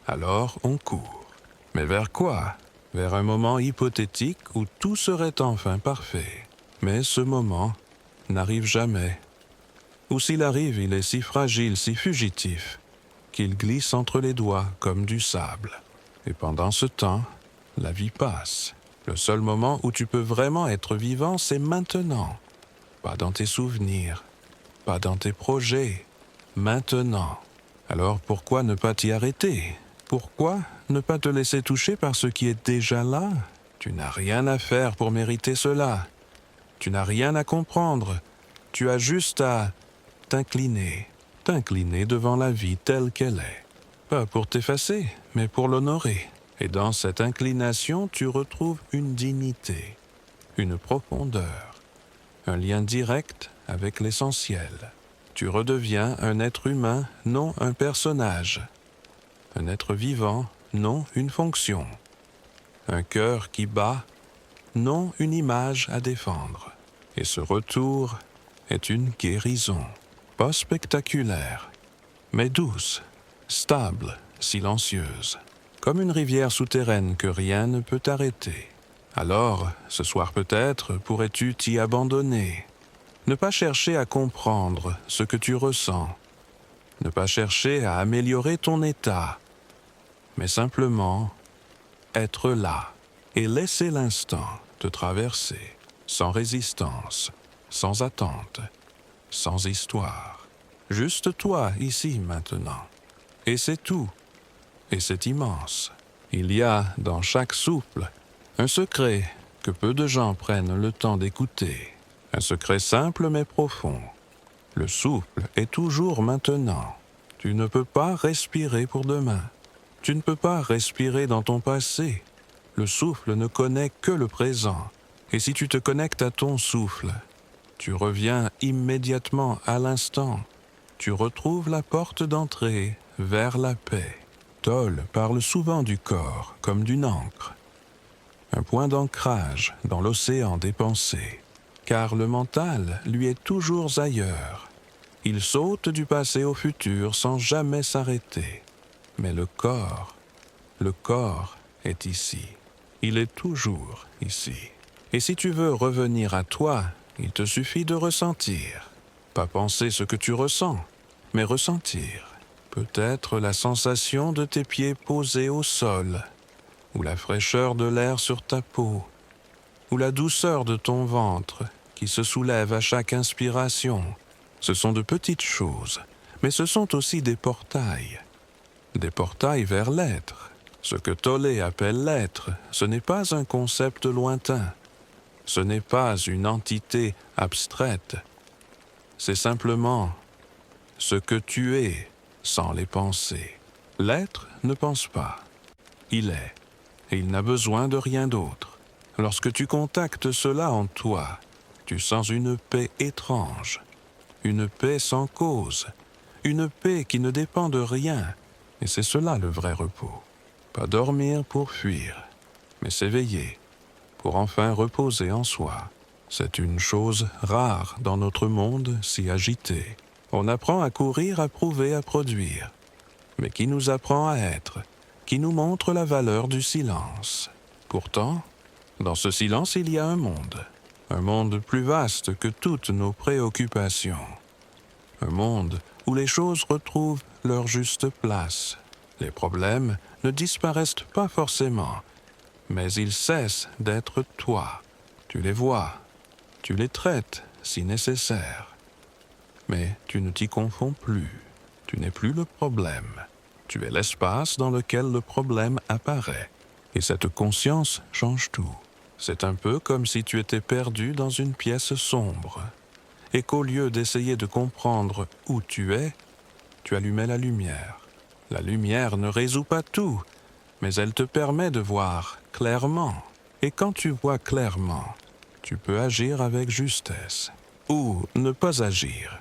Alors on court. Mais vers quoi? Vers un moment hypothétique où tout serait enfin parfait. Mais ce moment n'arrive jamais. Ou s'il arrive, il est si fragile, si fugitif, qu'il glisse entre les doigts comme du sable. Et pendant ce temps, la vie passe. Le seul moment où tu peux vraiment être vivant, c'est maintenant. Pas dans tes souvenirs, pas dans tes projets, maintenant. Alors pourquoi ne pas t'y arrêter? Pourquoi ne pas te laisser toucher par ce qui est déjà là? Tu n'as rien à faire pour mériter cela. Tu n'as rien à comprendre. Tu as juste à t'incliner devant la vie telle qu'elle est. Pas pour t'effacer, mais pour l'honorer. Et dans cette inclination, tu retrouves une dignité, une profondeur, un lien direct avec l'essentiel. Tu redeviens un être humain, non un personnage. Un être vivant, non une fonction. Un cœur qui bat, non une image à défendre. Et ce retour est une guérison, pas spectaculaire, mais douce, stable, silencieuse, comme une rivière souterraine que rien ne peut arrêter. Alors, ce soir peut-être, pourrais-tu t'y abandonner, ne pas chercher à comprendre ce que tu ressens, ne pas chercher à améliorer ton état, mais simplement être là et laisser l'instant te traverser, sans résistance, sans attente, sans histoire. Juste toi, ici, maintenant. Et c'est tout. Et c'est immense. Il y a, dans chaque souffle, un secret que peu de gens prennent le temps d'écouter. Un secret simple mais profond. Le souffle est toujours maintenant. Tu ne peux pas respirer pour demain. Tu ne peux pas respirer dans ton passé. Le souffle ne connaît que le présent. Et si tu te connectes à ton souffle, tu reviens immédiatement à l'instant. tu retrouves la porte d'entrée vers la paix. Toll parle souvent du corps comme d'une ancre, un point d'ancrage dans l'océan des pensées, car le mental lui est toujours ailleurs. Il saute du passé au futur sans jamais s'arrêter. Mais le corps est ici. Il est toujours ici. Et si tu veux revenir à toi, il te suffit de ressentir. Pas penser ce que tu ressens, mais ressentir. Peut-être la sensation de tes pieds posés au sol, ou la fraîcheur de l'air sur ta peau, ou la douceur de ton ventre qui se soulève à chaque inspiration. Ce sont de petites choses, mais ce sont aussi des portails vers l'être. Ce que Tolle appelle l'être, ce n'est pas un concept lointain, ce n'est pas une entité abstraite, c'est simplement ce que tu es sans les pensées. L'être ne pense pas, il est, et il n'a besoin de rien d'autre. Lorsque tu contactes cela en toi, tu sens une paix étrange, une paix sans cause, une paix qui ne dépend de rien, et c'est cela le vrai repos. Pas dormir pour fuir, mais s'éveiller pour enfin reposer en soi. C'est une chose rare dans notre monde si agité. On apprend à courir, à prouver, à produire. Mais qui nous apprend à être, qui nous montre la valeur du silence. Pourtant, dans ce silence, il y a un monde plus vaste que toutes nos préoccupations. Un monde où les choses retrouvent leur juste place. Les problèmes ne disparaissent pas forcément, mais ils cessent d'être toi. Tu les vois, tu les traites si nécessaire. Mais tu ne t'y confonds plus. Tu n'es plus le problème. Tu es l'espace dans lequel le problème apparaît. Et cette conscience change tout. C'est un peu comme si tu étais perdu dans une pièce sombre. Et qu'au lieu d'essayer de comprendre où tu es, tu allumais la lumière. La lumière ne résout pas tout, mais elle te permet de voir clairement. Et quand tu vois clairement, tu peux agir avec justesse. Ou ne pas agir,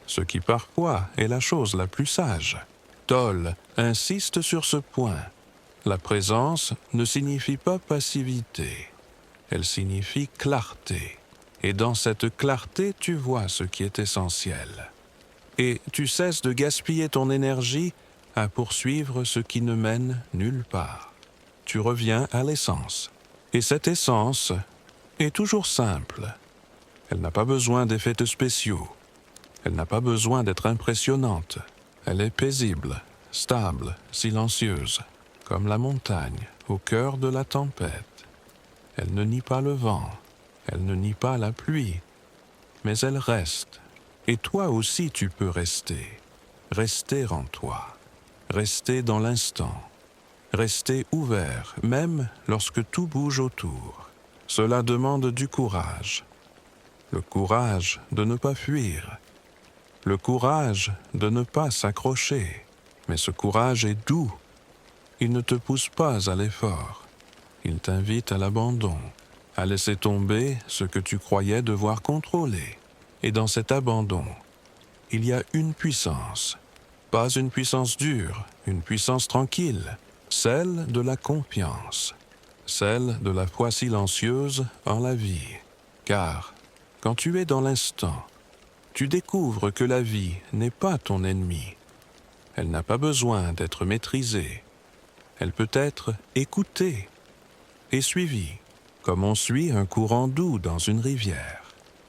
ce qui parfois est la chose la plus sage. Toll insiste sur ce point. La présence ne signifie pas passivité, elle signifie clarté. Et dans cette clarté, tu vois ce qui est essentiel. Et tu cesses de gaspiller ton énergie à poursuivre ce qui ne mène nulle part. Tu reviens à l'essence. Et cette essence est toujours simple. Elle n'a pas besoin d'effets spéciaux. Elle n'a pas besoin d'être impressionnante. Elle est paisible, stable, silencieuse, comme la montagne au cœur de la tempête. Elle ne nie pas le vent. Elle ne nie pas la pluie, mais elle reste. Et toi aussi tu peux rester. Rester en toi. Rester dans l'instant. Rester ouvert, même lorsque tout bouge autour. Cela demande du courage. Le courage de ne pas fuir. Le courage de ne pas s'accrocher. Mais ce courage est doux. Il ne te pousse pas à l'effort. Il t'invite à l'abandon, à laisser tomber ce que tu croyais devoir contrôler. Et dans cet abandon, il y a une puissance. Pas une puissance dure, une puissance tranquille, celle de la confiance, celle de la foi silencieuse en la vie. Car, quand tu es dans l'instant, tu découvres que la vie n'est pas ton ennemi. Elle n'a pas besoin d'être maîtrisée. Elle peut être écoutée et suivie, comme on suit un courant doux dans une rivière.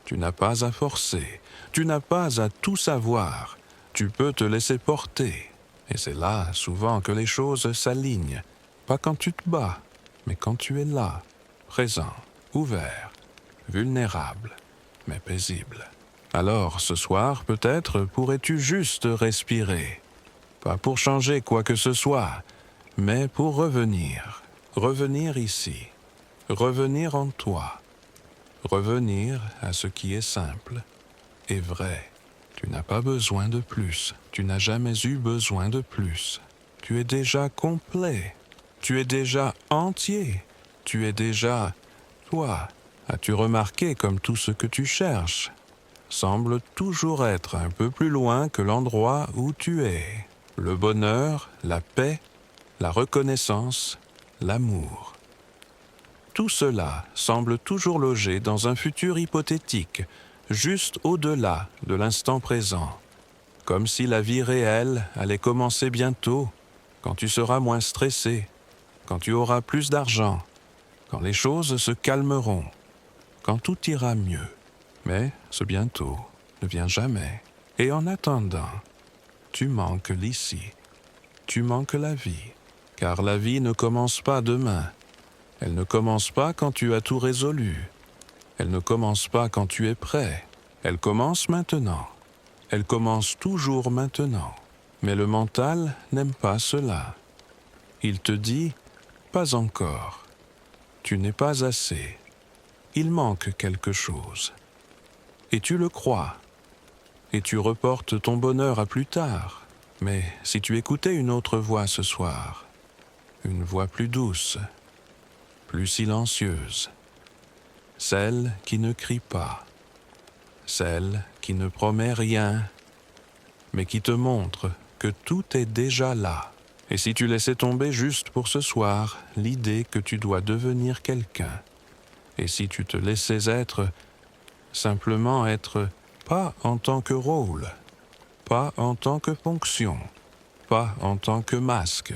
Tu n'as pas à forcer, tu n'as pas à tout savoir, tu peux te laisser porter. Et c'est là, souvent, que les choses s'alignent, pas quand tu te bats, mais quand tu es là, présent, ouvert, vulnérable, mais paisible. Alors, ce soir, peut-être pourrais-tu juste respirer, pas pour changer quoi que ce soit, mais pour revenir ici, revenir en toi, revenir à ce qui est simple et vrai. Tu n'as pas besoin de plus, tu n'as jamais eu besoin de plus. Tu es déjà complet, tu es déjà entier, tu es déjà toi. As-tu remarqué comme tout ce que tu cherches, semble toujours être un peu plus loin que l'endroit où tu es. Le bonheur, la paix, la reconnaissance, l'amour. Tout cela semble toujours logé dans un futur hypothétique, juste au-delà de l'instant présent. Comme si la vie réelle allait commencer bientôt, quand tu seras moins stressé, quand tu auras plus d'argent, quand les choses se calmeront, quand tout ira mieux. Mais ce bientôt ne vient jamais. Et en attendant, tu manques l'ici. Tu manques la vie. Car la vie ne commence pas demain. Elle ne commence pas quand tu as tout résolu. Elle ne commence pas quand tu es prêt. Elle commence maintenant. Elle commence toujours maintenant. Mais le mental n'aime pas cela. Il te dit « pas encore ». Tu n'es pas assez. Il manque quelque chose. Et tu le crois. Et tu reportes ton bonheur à plus tard. Mais si tu écoutais une autre voix ce soir, une voix plus douce, plus silencieuse, celle qui ne crie pas, celle qui ne promet rien, mais qui te montre que tout est déjà là. Et si tu laissais tomber juste pour ce soir l'idée que tu dois devenir quelqu'un, et si tu te laissais être, simplement être, pas en tant que rôle, pas en tant que fonction, pas en tant que masque,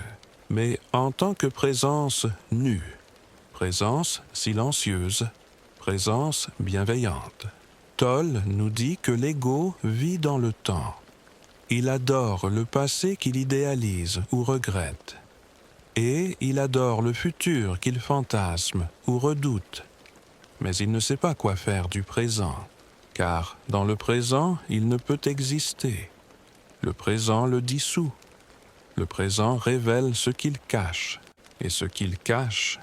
mais en tant que présence nue, présence silencieuse, présence bienveillante. Toll nous dit que l'ego vit dans le temps. Il adore le passé qu'il idéalise ou regrette. Et il adore le futur qu'il fantasme ou redoute. Mais il ne sait pas quoi faire du présent, car dans le présent, il ne peut exister. Le présent le dissout. Le présent révèle ce qu'il cache. Et ce qu'il cache,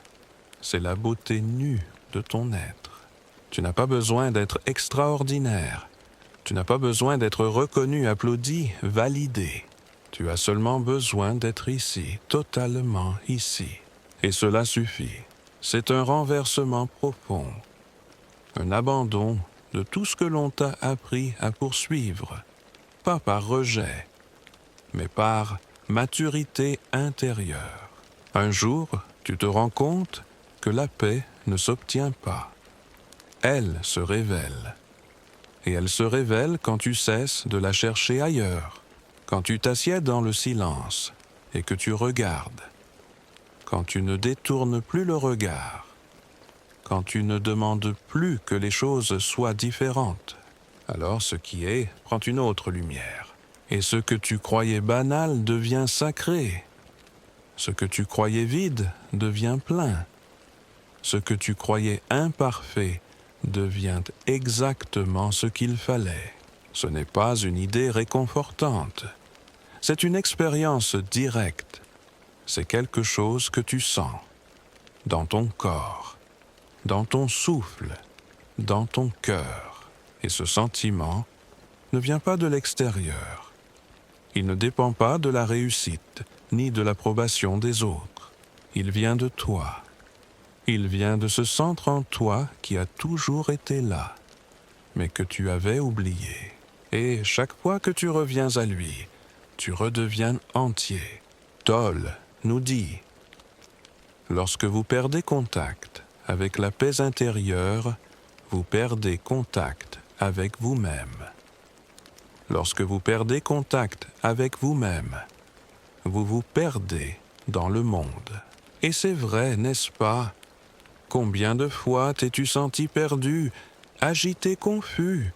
c'est la beauté nue de ton être. Tu n'as pas besoin d'être extraordinaire. Tu n'as pas besoin d'être reconnu, applaudi, validé. Tu as seulement besoin d'être ici, totalement ici. Et cela suffit. C'est un renversement profond, un abandon de tout ce que l'on t'a appris à poursuivre, pas par rejet, mais par maturité intérieure. Un jour, tu te rends compte que la paix ne s'obtient pas. Elle se révèle. Et elle se révèle quand tu cesses de la chercher ailleurs, quand tu t'assieds dans le silence et que tu regardes, quand tu ne détournes plus le regard, quand tu ne demandes plus que les choses soient différentes. Alors ce qui est prend une autre lumière, et ce que tu croyais banal devient sacré. Ce que tu croyais vide devient plein. Ce que tu croyais imparfait devient exactement ce qu'il fallait. Ce n'est pas une idée réconfortante. C'est une expérience directe. C'est quelque chose que tu sens, dans ton corps, dans ton souffle, dans ton cœur. Et ce sentiment ne vient pas de l'extérieur. Il ne dépend pas de la réussite, ni de l'approbation des autres. Il vient de toi. Il vient de ce centre en toi qui a toujours été là, mais que tu avais oublié. Et chaque fois que tu reviens à lui, tu redeviens entier. Toll nous dit, lorsque vous perdez contact avec la paix intérieure, vous perdez contact avec vous-même. Lorsque vous perdez contact avec vous-même, vous vous perdez dans le monde. Et c'est vrai, n'est-ce pas? Combien de fois t'es-tu senti perdu, agité, confus,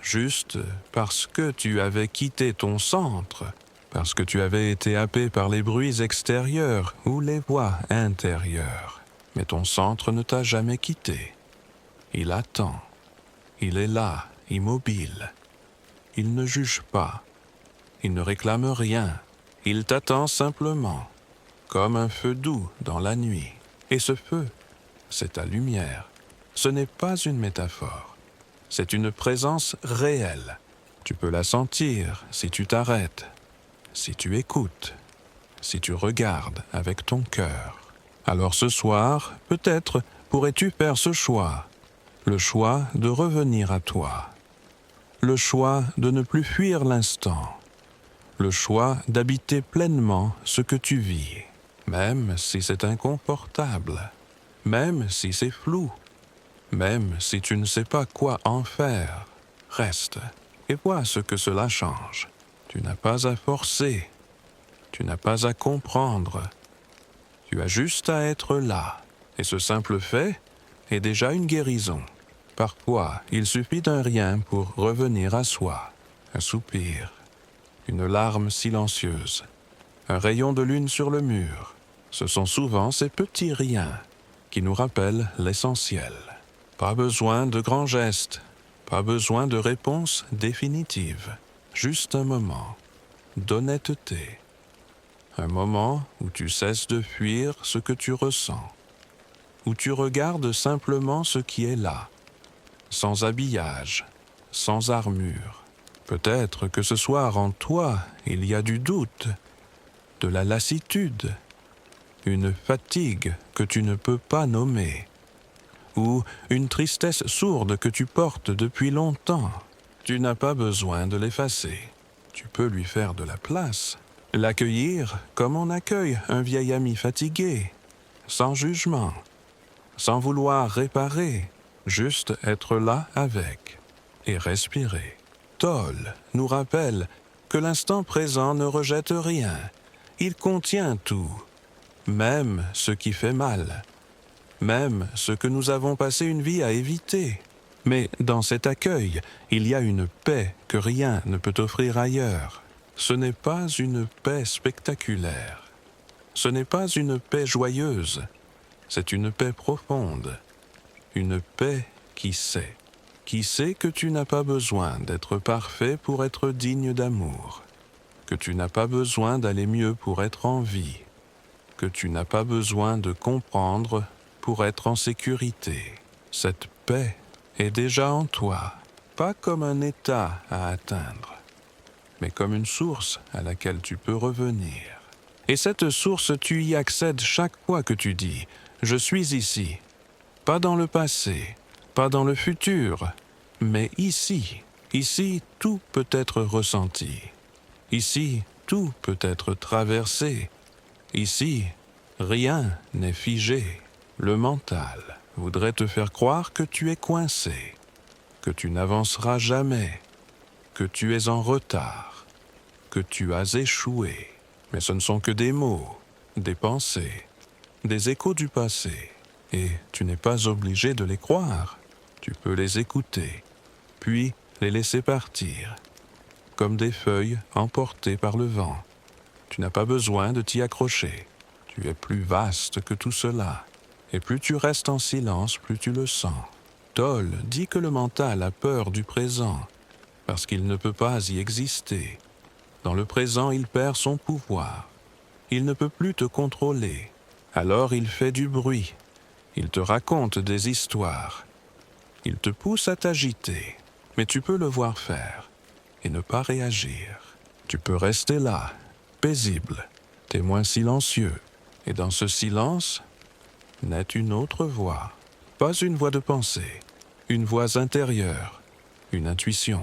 juste parce que tu avais quitté ton centre, parce que tu avais été happé par les bruits extérieurs ou les voix intérieures. Mais ton centre ne t'a jamais quitté. Il attend. Il est là, immobile. Il ne juge pas. Il ne réclame rien. Il t'attend simplement, comme un feu doux dans la nuit. Et ce feu, c'est ta lumière. Ce n'est pas une métaphore. C'est une présence réelle. Tu peux la sentir si tu t'arrêtes, si tu écoutes, si tu regardes avec ton cœur. Alors ce soir, peut-être pourrais-tu faire ce choix, le choix de revenir à toi. le choix de ne plus fuir l'instant, le choix d'habiter pleinement ce que tu vis, même si c'est inconfortable, même si c'est flou, même si tu ne sais pas quoi en faire. Reste et vois ce que cela change. Tu n'as pas à forcer, tu n'as pas à comprendre, tu as juste à être là. Et ce simple fait est déjà une guérison. Parfois, il suffit d'un rien pour revenir à soi. Un soupir, une larme silencieuse, un rayon de lune sur le mur. Ce sont souvent ces petits riens qui nous rappellent l'essentiel. Pas besoin de grands gestes, pas besoin de réponses définitives. Juste un moment d'honnêteté. Un moment où tu cesses de fuir ce que tu ressens, où tu regardes simplement ce qui est là, sans habillage, sans armure. Peut-être que ce soir en toi, il y a du doute, de la lassitude, une fatigue que tu ne peux pas nommer, ou une tristesse sourde que tu portes depuis longtemps. Tu n'as pas besoin de l'effacer. Tu peux lui faire de la place, l'accueillir comme on accueille un vieil ami fatigué, sans jugement, sans vouloir réparer, juste être là avec et respirer. Toll nous rappelle que l'instant présent ne rejette rien, il contient tout, même ce qui fait mal, même ce que nous avons passé une vie à éviter. Mais dans cet accueil, il y a une paix que rien ne peut offrir ailleurs. Ce n'est pas une paix spectaculaire. Ce n'est pas une paix joyeuse. C'est une paix profonde. Une paix qui sait que tu n'as pas besoin d'être parfait pour être digne d'amour, que tu n'as pas besoin d'aller mieux pour être en vie, que tu n'as pas besoin de comprendre pour être en sécurité. Cette paix est déjà en toi, pas comme un état à atteindre, mais comme une source à laquelle tu peux revenir. Et cette source, tu y accèdes chaque fois que tu dis « Je suis ici », pas dans le passé, pas dans le futur, mais ici. Ici, tout peut être ressenti. Ici, tout peut être traversé. Ici, rien n'est figé. Le mental voudrait te faire croire que tu es coincé, que tu n'avanceras jamais, que tu es en retard, que tu as échoué. Mais ce ne sont que des mots, des pensées, des échos du passé. Et tu n'es pas obligé de les croire. Tu peux les écouter, puis les laisser partir, comme des feuilles emportées par le vent. Tu n'as pas besoin de t'y accrocher. Tu es plus vaste que tout cela. Et plus tu restes en silence, plus tu le sens. Toll dit que le mental a peur du présent, parce qu'il ne peut pas y exister. Dans le présent, il perd son pouvoir. Il ne peut plus te contrôler. Alors il fait du bruit. Il te raconte des histoires. Il te pousse à t'agiter. Mais tu peux le voir faire et ne pas réagir. Tu peux rester là, paisible, témoin silencieux. Et dans ce silence, naît une autre voix. Pas une voix de pensée, une voix intérieure, une intuition,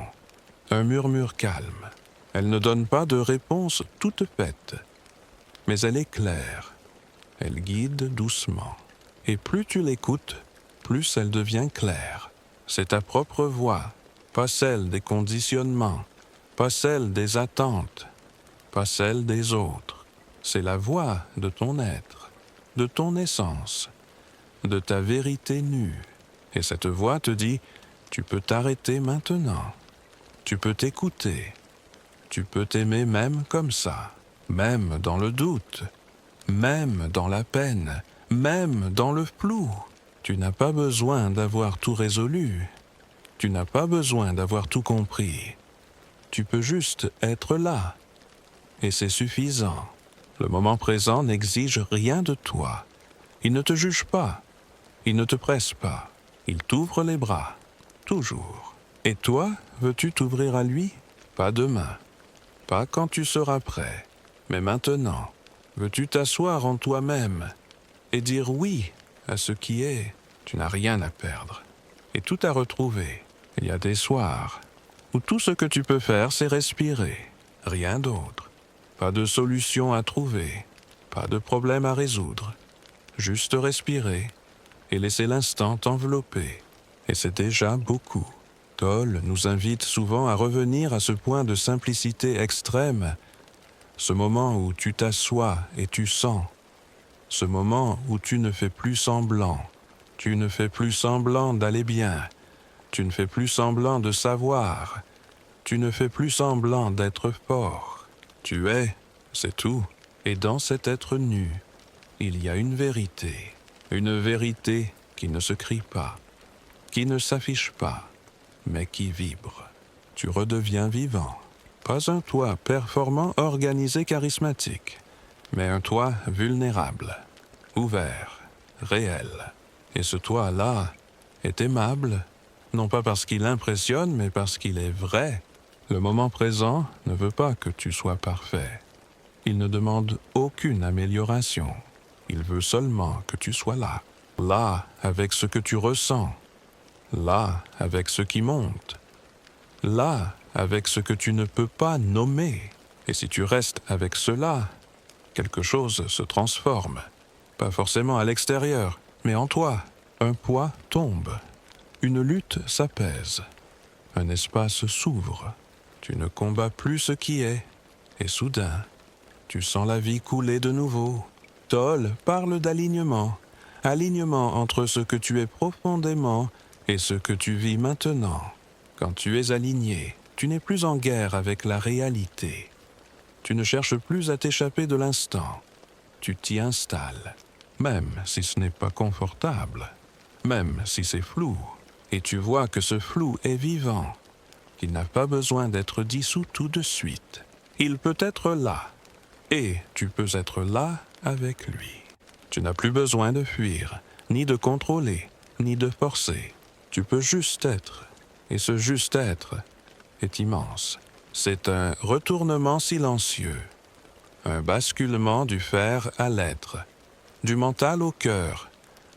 un murmure calme. Elle ne donne pas de réponse toute faite, mais elle est claire. Elle guide doucement. Et plus tu l'écoutes, plus elle devient claire. C'est ta propre voix, pas celle des conditionnements, pas celle des attentes, pas celle des autres. C'est la voix de ton être, de ton essence, de ta vérité nue. Et cette voix te dit, tu peux t'arrêter maintenant, tu peux t'écouter, tu peux t'aimer même comme ça, même dans le doute, même dans la peine, même dans le flou. Tu n'as pas besoin d'avoir tout résolu, tu n'as pas besoin d'avoir tout compris. Tu peux juste être là, et c'est suffisant. Le moment présent n'exige rien de toi. Il ne te juge pas, il ne te presse pas, il t'ouvre les bras, toujours. Et toi, veux-tu t'ouvrir à lui? Pas demain, pas quand tu seras prêt, mais maintenant. Veux-tu t'asseoir en toi-même et dire oui à ce qui est? Tu n'as rien à perdre et tout à retrouver. Il y a des soirs, où tout ce que tu peux faire, c'est respirer, rien d'autre. Pas de solution à trouver, pas de problème à résoudre. Juste respirer et laisser l'instant t'envelopper. Et c'est déjà beaucoup. Toll nous invite souvent à revenir à ce point de simplicité extrême, ce moment où tu t'assois et tu sens, ce moment où tu ne fais plus semblant, tu ne fais plus semblant d'aller bien, tu ne fais plus semblant de savoir, tu ne fais plus semblant d'être fort. Tu es, c'est tout, et dans cet être nu, il y a une vérité qui ne se crie pas, qui ne s'affiche pas, mais qui vibre. Tu redeviens vivant. Pas un toi performant, organisé, charismatique, mais un toi vulnérable, ouvert, réel. Et ce toi-là est aimable, non pas parce qu'il impressionne, mais parce qu'il est vrai. Le moment présent ne veut pas que tu sois parfait. Il ne demande aucune amélioration. Il veut seulement que tu sois là. Là avec ce que tu ressens. Là avec ce qui monte. Là avec ce que tu ne peux pas nommer. Et si tu restes avec cela, quelque chose se transforme. Pas forcément à l'extérieur, mais en toi. Un poids tombe. Une lutte s'apaise. Un espace s'ouvre. Tu ne combats plus ce qui est. Et soudain, tu sens la vie couler de nouveau. Toll parle d'alignement. Alignement entre ce que tu es profondément et ce que tu vis maintenant. Quand tu es aligné, tu n'es plus en guerre avec la réalité. Tu ne cherches plus à t'échapper de l'instant. Tu t'y installes, même si ce n'est pas confortable, même si c'est flou. Et tu vois que ce flou est vivant, qu'il n'a pas besoin d'être dissous tout de suite. Il peut être là, et tu peux être là avec lui. Tu n'as plus besoin de fuir, ni de contrôler, ni de forcer. Tu peux juste être, et ce juste être est immense. C'est un retournement silencieux, un basculement du faire à l'être, du mental au cœur,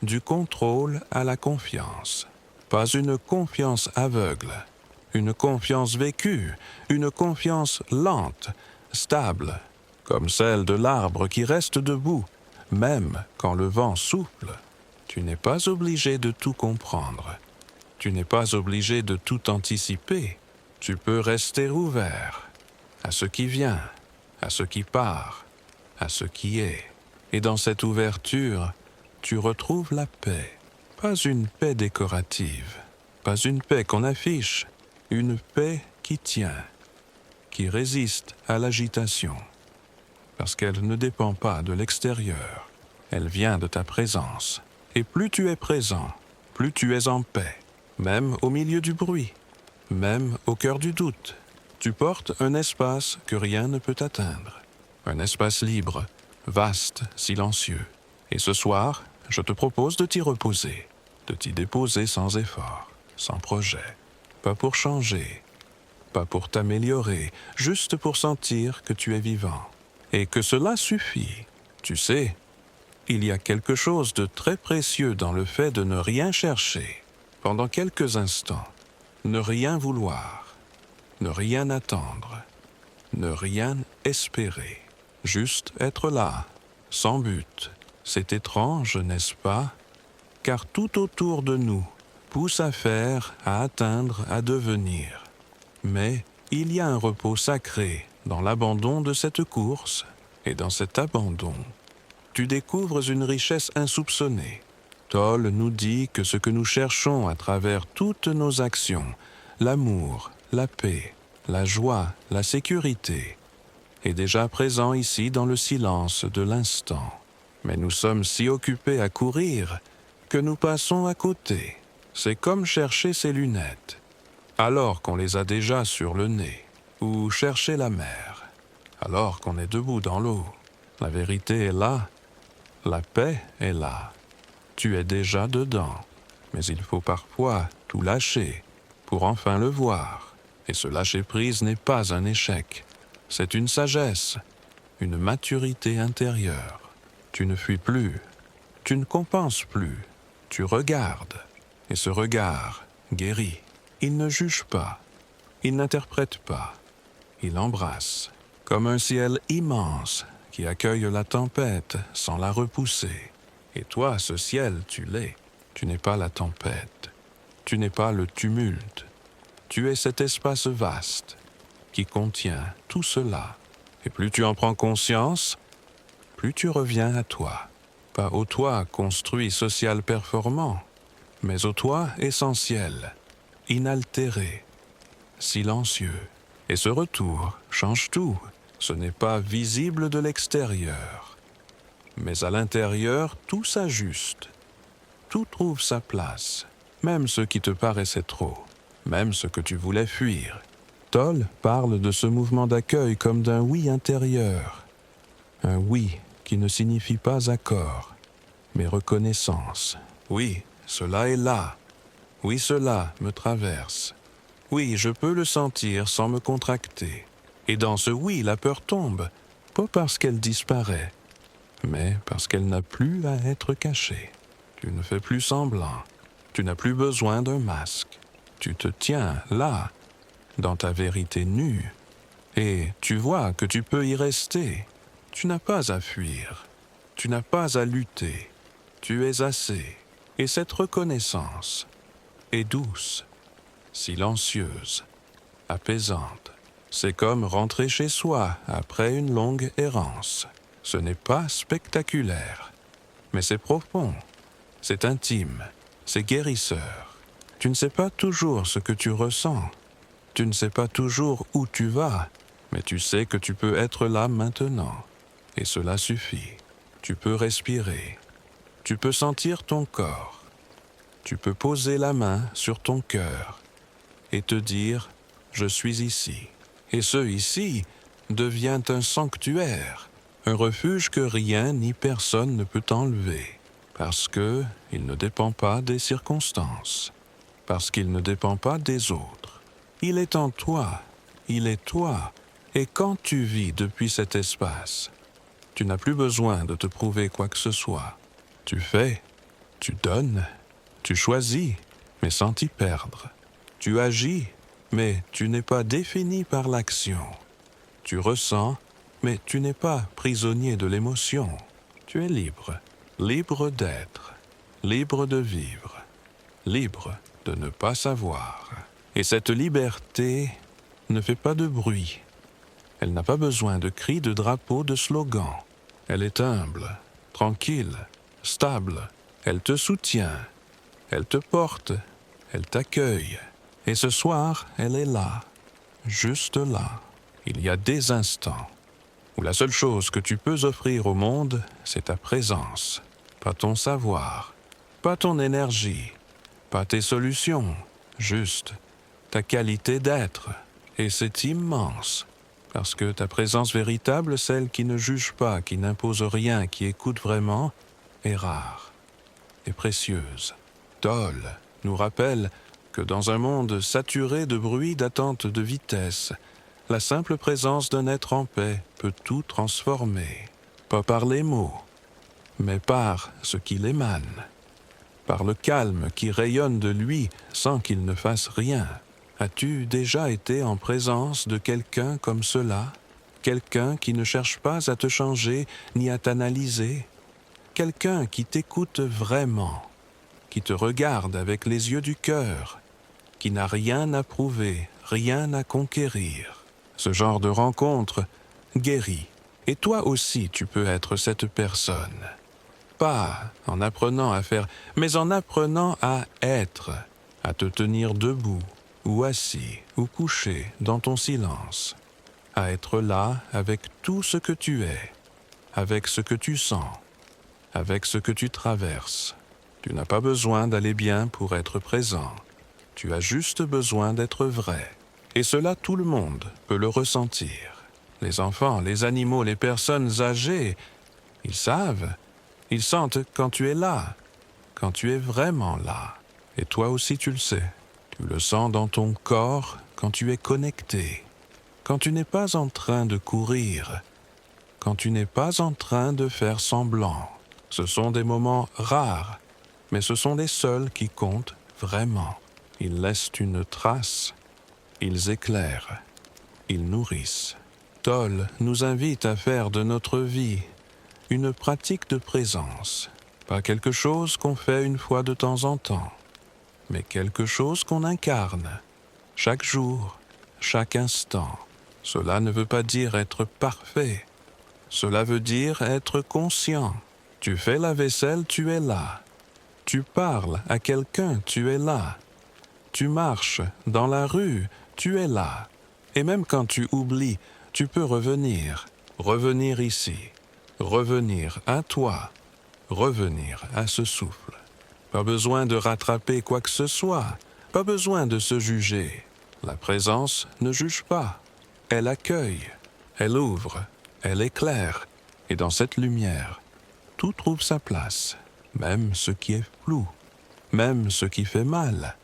du contrôle à la confiance. Pas une confiance aveugle, une confiance vécue, une confiance lente, stable, comme celle de l'arbre qui reste debout, même quand le vent souffle. Tu n'es pas obligé de tout comprendre. Tu n'es pas obligé de tout anticiper. Tu peux rester ouvert à ce qui vient, à ce qui part, à ce qui est. Et dans cette ouverture, tu retrouves la paix. Pas une paix décorative, pas une paix qu'on affiche, une paix qui tient, qui résiste à l'agitation. Parce qu'elle ne dépend pas de l'extérieur, elle vient de ta présence. Et plus tu es présent, plus tu es en paix, même au milieu du bruit, même au cœur du doute. Tu portes un espace que rien ne peut atteindre, un espace libre, vaste, silencieux. Et ce soir, je te propose de t'y reposer, de t'y déposer sans effort, sans projet, pas pour changer, pas pour t'améliorer, juste pour sentir que tu es vivant. Et que cela suffit. Tu sais, il y a quelque chose de très précieux dans le fait de ne rien chercher, pendant quelques instants, ne rien vouloir, ne rien attendre, ne rien espérer, juste être là, sans but. C'est étrange, n'est-ce pas? Car tout autour de nous pousse à faire, à atteindre, à devenir. Mais il y a un repos sacré dans l'abandon de cette course, et dans cet abandon, tu découvres une richesse insoupçonnée. Toll nous dit que ce que nous cherchons à travers toutes nos actions, l'amour, la paix, la joie, la sécurité, est déjà présent ici dans le silence de l'instant. Mais nous sommes si occupés à courir que nous passons à côté. C'est comme chercher ses lunettes, alors qu'on les a déjà sur le nez, ou chercher la mer, alors qu'on est debout dans l'eau. La vérité est là, la paix est là. Tu es déjà dedans, mais il faut parfois tout lâcher pour enfin le voir. Et ce lâcher-prise n'est pas un échec, c'est une sagesse, une maturité intérieure. Tu ne fuis plus, tu ne compenses plus, tu regardes. Et ce regard guérit. Il ne juge pas, Il n'interprète pas, il embrasse, comme un ciel immense qui accueille la tempête sans la repousser. Et toi, ce ciel, tu l'es. Tu n'es pas la tempête, tu n'es pas le tumulte. Tu es cet espace vaste qui contient tout cela. Et plus tu en prends conscience, plus tu reviens à toi. Pas au toi construit social performant, mais au toi essentiel, inaltéré, silencieux. Et ce retour change tout. Ce n'est pas visible de l'extérieur. Mais à l'intérieur, tout s'ajuste. Tout trouve sa place. Même ce qui te paraissait trop. Même ce que tu voulais fuir. Toll parle de ce mouvement d'accueil comme d'un oui intérieur. Un oui qui ne signifie pas accord, mais reconnaissance. Oui, cela est là. Oui, cela me traverse. Oui, je peux le sentir sans me contracter. Et dans ce oui, la peur tombe, pas parce qu'elle disparaît, mais parce qu'elle n'a plus à être cachée. Tu ne fais plus semblant. Tu n'as plus besoin d'un masque. Tu te tiens là, dans ta vérité nue, et tu vois que tu peux y rester. Tu n'as pas à fuir. Tu n'as pas à lutter. Tu es assez. Et cette reconnaissance est douce, silencieuse, apaisante. C'est comme rentrer chez soi après une longue errance. Ce n'est pas spectaculaire, mais c'est profond, c'est intime, c'est guérisseur. Tu ne sais pas toujours ce que tu ressens, tu ne sais pas toujours où tu vas, mais tu sais que tu peux être là maintenant, et cela suffit. Tu peux respirer, tu peux sentir ton corps, tu peux poser la main sur ton cœur et te dire « Je suis ici ». Et ce ici devient un sanctuaire, un refuge que rien ni personne ne peut enlever, parce que il ne dépend pas des circonstances, parce qu'il ne dépend pas des autres. Il est en toi, il est toi, et quand tu vis depuis cet espace, tu n'as plus besoin de te prouver quoi que ce soit. Tu fais, tu donnes, tu choisis, mais sans t'y perdre. Tu agis, mais tu n'es pas défini par l'action. Tu ressens, mais tu n'es pas prisonnier de l'émotion. Tu es libre, libre d'être, libre de vivre, libre de ne pas savoir. Et cette liberté ne fait pas de bruit. Elle n'a pas besoin de cris, de drapeaux, de slogans. Elle est humble, tranquille, stable. Elle te soutient, elle te porte, elle t'accueille. Et ce soir, elle est là, juste là. Il y a des instants où la seule chose que tu peux offrir au monde, c'est ta présence. Pas ton savoir, pas ton énergie, pas tes solutions, juste ta qualité d'être. Et c'est immense, parce que ta présence véritable, celle qui ne juge pas, qui n'impose rien, qui écoute vraiment, est rare et précieuse. Toll nous rappelle que dans un monde saturé de bruit, d'attente, de vitesse, la simple présence d'un être en paix peut tout transformer. Pas par les mots, mais par ce qu'il émane, par le calme qui rayonne de lui sans qu'il ne fasse rien. As-tu déjà été en présence de quelqu'un comme cela? Quelqu'un qui ne cherche pas à te changer ni à t'analyser? Quelqu'un qui t'écoute vraiment, qui te regarde avec les yeux du cœur, qui n'a rien à prouver, rien à conquérir. Ce genre de rencontre guérit. Et toi aussi, tu peux être cette personne. Pas en apprenant à faire, mais en apprenant à être, à te tenir debout, ou assis, ou couché dans ton silence, à être là avec tout ce que tu es, avec ce que tu sens, avec ce que tu traverses. Tu n'as pas besoin d'aller bien pour être présent. Tu as juste besoin d'être vrai. Et cela, tout le monde peut le ressentir. Les enfants, les animaux, les personnes âgées, ils savent, ils sentent quand tu es là, quand tu es vraiment là. Et toi aussi tu le sais. Tu le sens dans ton corps quand tu es connecté, quand tu n'es pas en train de courir, quand tu n'es pas en train de faire semblant. Ce sont des moments rares, mais ce sont les seuls qui comptent vraiment. Ils laissent une trace. Ils éclairent, ils nourrissent. Toll nous invite à faire de notre vie une pratique de présence, pas quelque chose qu'on fait une fois de temps en temps, mais quelque chose qu'on incarne, chaque jour, chaque instant. Cela ne veut pas dire être parfait, cela veut dire être conscient. Tu fais la vaisselle, tu es là. Tu parles à quelqu'un, tu es là. Tu marches dans la rue, tu es là. Et même quand tu oublies, tu peux revenir ici, revenir à toi, revenir à ce souffle. Pas besoin de rattraper quoi que ce soit, pas besoin de se juger. La présence ne juge pas, elle accueille, elle ouvre, elle éclaire. Et dans cette lumière, tout trouve sa place, même ce qui est flou, même ce qui fait mal,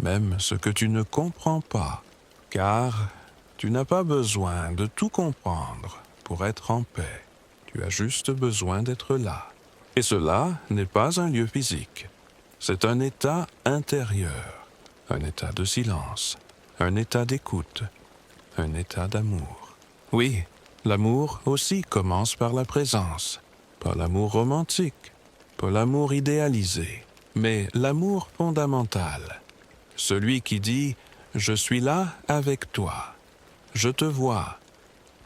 même ce que tu ne comprends pas, car tu n'as pas besoin de tout comprendre pour être en paix. Tu as juste besoin d'être là. Et cela n'est pas un lieu physique. C'est un état intérieur, un état de silence, un état d'écoute, un état d'amour. Oui, l'amour aussi commence par la présence, pas l'amour romantique, pas l'amour idéalisé, mais l'amour fondamental. Celui qui dit « Je suis là avec toi, je te vois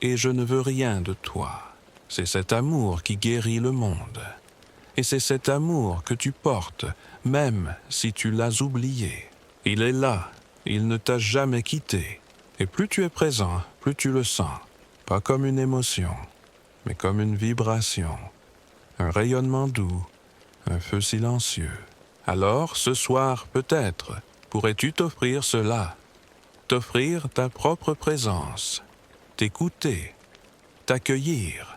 et je ne veux rien de toi ». C'est cet amour qui guérit le monde. Et c'est cet amour que tu portes, même si tu l'as oublié. Il est là, il ne t'a jamais quitté. Et plus tu es présent, plus tu le sens. Pas comme une émotion, mais comme une vibration, un rayonnement doux, un feu silencieux. Alors, ce soir, peut-être, pourrais-tu t'offrir cela, t'offrir ta propre présence, t'écouter, t'accueillir,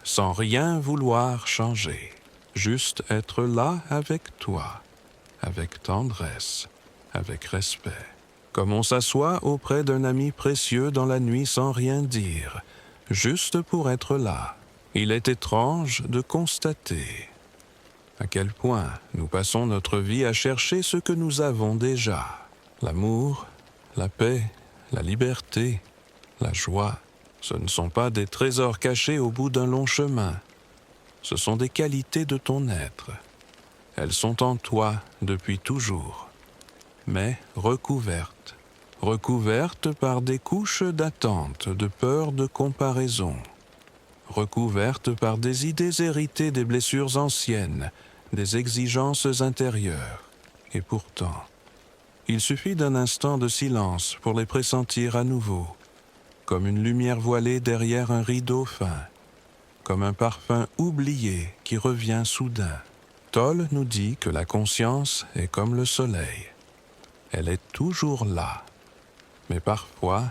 sans rien vouloir changer, juste être là avec toi, avec tendresse, avec respect. Comme on s'assoit auprès d'un ami précieux dans la nuit sans rien dire, juste pour être là. Il est étrange de constater à quel point nous passons notre vie à chercher ce que nous avons déjà. L'amour, la paix, la liberté, la joie, ce ne sont pas des trésors cachés au bout d'un long chemin. Ce sont des qualités de ton être. Elles sont en toi depuis toujours, mais recouvertes par des couches d'attente, de peur, de comparaison, recouvertes par des idées héritées des blessures anciennes, des exigences intérieures. Et pourtant, il suffit d'un instant de silence pour les pressentir à nouveau, comme une lumière voilée derrière un rideau fin, comme un parfum oublié qui revient soudain. Toll nous dit que la conscience est comme le soleil. Elle est toujours là. Mais parfois,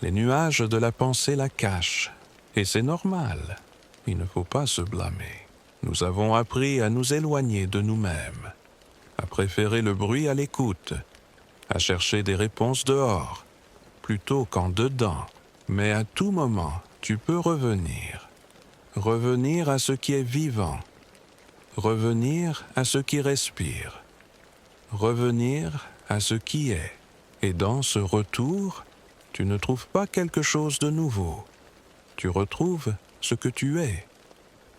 les nuages de la pensée la cachent. Et c'est normal. Il ne faut pas se blâmer. Nous avons appris à nous éloigner de nous-mêmes, à préférer le bruit à l'écoute, à chercher des réponses dehors, plutôt qu'en dedans. Mais à tout moment, tu peux revenir. Revenir à ce qui est vivant. Revenir à ce qui respire. Revenir à ce qui est. Et dans ce retour, tu ne trouves pas quelque chose de nouveau. Tu retrouves ce que tu es,